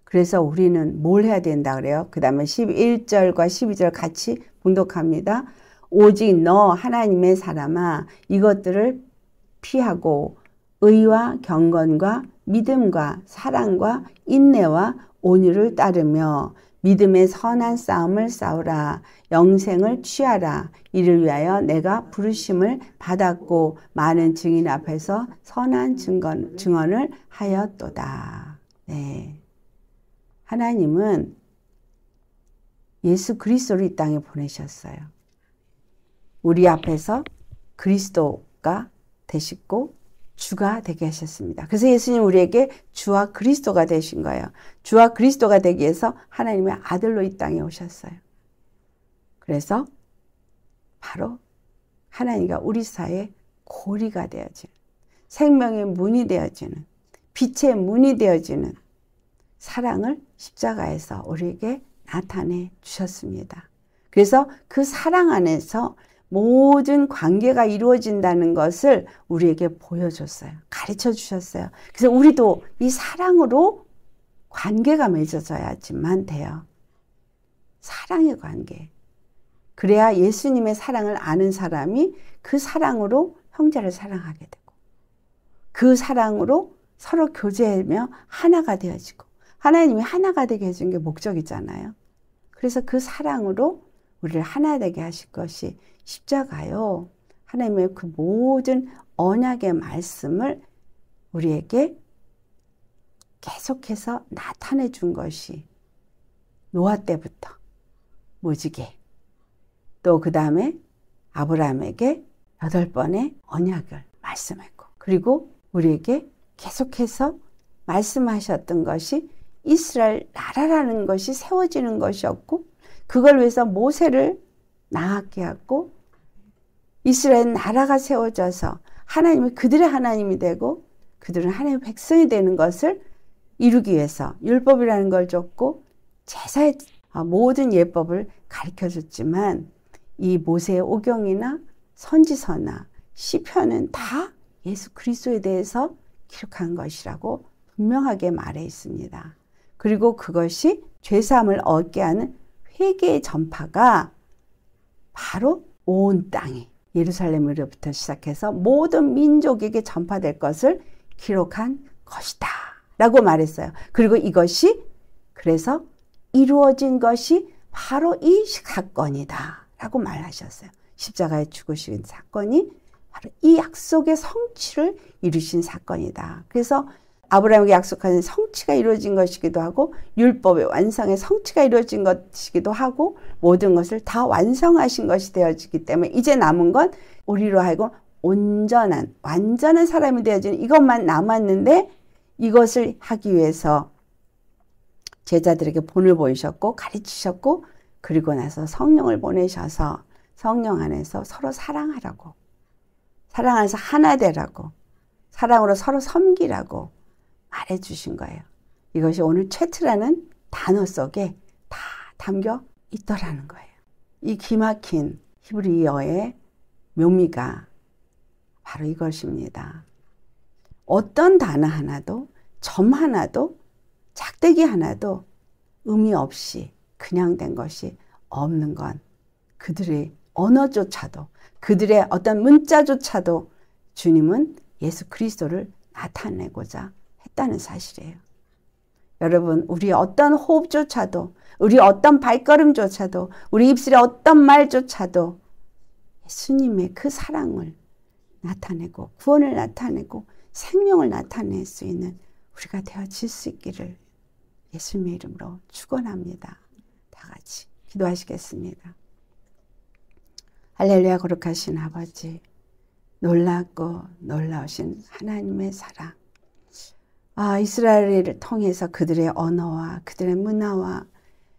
그래서 우리는 뭘 해야 된다 그래요? 그 다음에 11절과 12절 같이 봉독합니다. 오직 너 하나님의 사람아 이것들을 피하고 의와 경건과 믿음과 사랑과 인내와 온유를 따르며 믿음의 선한 싸움을 싸우라. 영생을 취하라. 이를 위하여 내가 부르심을 받았고 많은 증인 앞에서 선한 증언을 하였도다. 네. 하나님은 예수 그리스도를 이 땅에 보내셨어요. 우리 앞에서 그리스도가 되시고 주가 되게 하셨습니다. 그래서 예수님 우리에게 주와 그리스도가 되신 거예요. 주와 그리스도가 되기 위해서 하나님의 아들로 이 땅에 오셨어요. 그래서 바로 하나님과 우리 사이에 고리가 되어지는, 생명의 문이 되어지는, 빛의 문이 되어지는 사랑을 십자가에서 우리에게 나타내 주셨습니다. 그래서 그 사랑 안에서 모든 관계가 이루어진다는 것을 우리에게 보여줬어요. 가르쳐 주셨어요. 그래서 우리도 이 사랑으로 관계가 맺어져야지만 돼요. 사랑의 관계. 그래야 예수님의 사랑을 아는 사람이 그 사랑으로 형제를 사랑하게 되고 그 사랑으로 서로 교제하며 하나가 되어지고 하나님이 하나가 되게 해준 게 목적이잖아요. 그래서 그 사랑으로 우리를 하나 되게 하실 것이 십자가요. 하나님의 그 모든 언약의 말씀을 우리에게 계속해서 나타내 준 것이 노아 때부터 무지개 또 그 다음에 아브라함에게 8번의 언약을 말씀했고 그리고 우리에게 계속해서 말씀하셨던 것이 이스라엘 나라라는 것이 세워지는 것이었고 그걸 위해서 모세를 나아가게 하고 이스라엘 나라가 세워져서 하나님이 그들의 하나님이 되고 그들은 하나님의 백성이 되는 것을 이루기 위해서 율법이라는 걸 줬고 제사의 모든 예법을 가르쳐줬지만 이 모세의 오경이나 선지서나 시편은 다 예수 그리스도에 대해서 기록한 것이라고 분명하게 말해 있습니다. 그리고 그것이 죄사함을 얻게 하는 회개의 전파가 바로 온 땅에 예루살렘으로부터 시작해서 모든 민족에게 전파될 것을 기록한 것이다 라고 말했어요. 그리고 이것이 그래서 이루어진 것이 바로 이 사건이다 라고 말하셨어요. 십자가에 죽으신 사건이 바로 이 약속의 성취를 이루신 사건이다. 그래서 아브라함에게 약속한 성취가 이루어진 것이기도 하고 율법의 완성의 성취가 이루어진 것이기도 하고 모든 것을 다 완성하신 것이 되어지기 때문에 이제 남은 건 우리로 하여금 온전한 완전한 사람이 되어지는 이것만 남았는데 이것을 하기 위해서 제자들에게 본을 보이셨고 가르치셨고 그리고 나서 성령을 보내셔서 성령 안에서 서로 사랑하라고 사랑 안에서 하나 되라고 사랑으로 서로 섬기라고 말해주신 거예요. 이것이 오늘 최트라는 단어 속에 다 담겨 있더라는 거예요. 이 기막힌 히브리어의 묘미가 바로 이것입니다. 어떤 단어 하나도 점 하나도 작대기 하나도 의미 없이 그냥 된 것이 없는 건 그들의 언어조차도 그들의 어떤 문자조차도 주님은 예수 그리스도를 나타내고자 했다는 사실이에요. 여러분 우리의 어떤 호흡조차도 우리 어떤 발걸음조차도, 우리 입술의 어떤 말조차도 예수님의 그 사랑을 나타내고 구원을 나타내고 생명을 나타낼 수 있는 우리가 되어질 수 있기를 예수님의 이름으로 축원합니다. 다 같이 기도하시겠습니다. 할렐루야. 거룩하신 아버지, 놀랍고 놀라우신 하나님의 사랑, 이스라엘을 통해서 그들의 언어와 그들의 문화와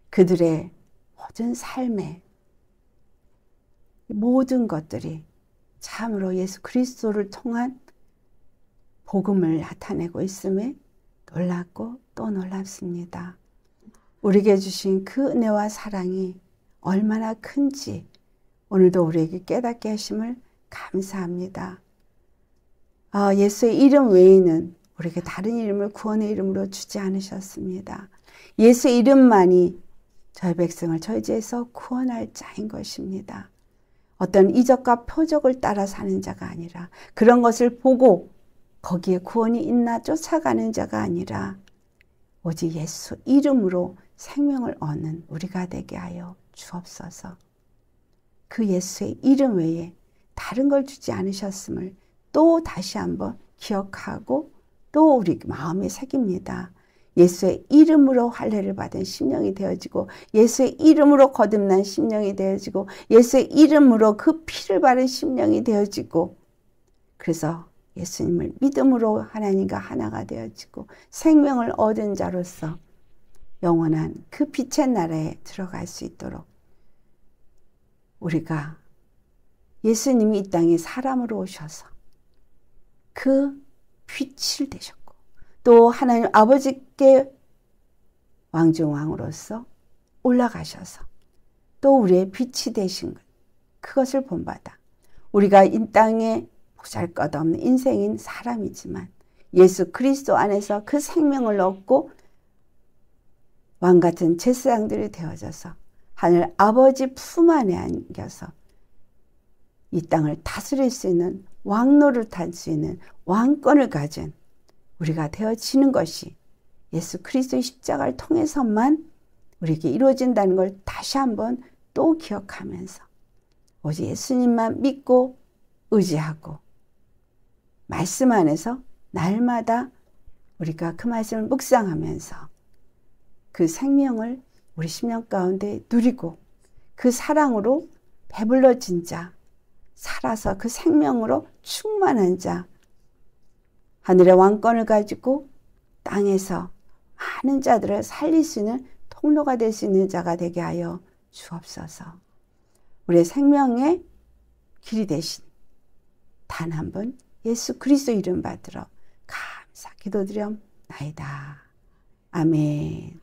그들의 모든 삶의 모든 것들이 참으로 예수 그리스도를 통한 복음을 나타내고 있음에 놀랍고 또 놀랍습니다. 우리에게 주신 그 은혜와 사랑이 얼마나 큰지 오늘도 우리에게 깨닫게 하심을 감사합니다. 예수의 이름 외에는 우리에게 다른 이름을 구원의 이름으로 주지 않으셨습니다. 예수의 이름만이 저희 백성을 저희 죄에서 구원할 자인 것입니다. 어떤 이적과 표적을 따라 사는 자가 아니라, 그런 것을 보고 거기에 구원이 있나 쫓아가는 자가 아니라 오직 예수 이름으로 생명을 얻는 우리가 되게 하여 주옵소서. 그 예수의 이름 외에 다른 걸 주지 않으셨음을 또 다시 한번 기억하고 또 우리 마음에 새깁니다. 예수의 이름으로 할례를 받은 심령이 되어지고, 예수의 이름으로 거듭난 심령이 되어지고, 예수의 이름으로 그 피를 바른 심령이 되어지고, 그래서 예수님을 믿음으로 하나님과 하나가 되어지고 생명을 얻은 자로서 영원한 그 빛의 나라에 들어갈 수 있도록 우리가 예수님이 이 땅에 사람으로 오셔서 그 빛을 되셨고, 또 하나님 아버지께 왕중왕으로서 올라가셔서 또 우리의 빛이 되신 것, 그것을 본받아 우리가 이 땅에 보잘것없는 인생인 사람이지만 예수 그리스도 안에서 그 생명을 얻고 왕같은 제사장들이 되어져서 하늘 아버지 품 안에 안겨서 이 땅을 다스릴 수 있는, 왕노릇할 수 있는 왕권을 가진 우리가 되어지는 것이 예수 그리스도의 십자가를 통해서만 우리에게 이루어진다는 걸 다시 한번 또 기억하면서 오직 예수님만 믿고 의지하고 말씀 안에서 날마다 우리가 그 말씀을 묵상하면서 그 생명을 우리 심령 가운데 누리고 그 사랑으로 배불러진 자, 살아서 그 생명으로 충만한 자, 하늘의 왕권을 가지고 땅에서 많은 자들을 살릴 수 있는 통로가 될 수 있는 자가 되게 하여 주옵소서. 우리의 생명의 길이 되신 단 한 분 예수 그리스도 이름 받들어 감사 기도드렸나이다. 아멘.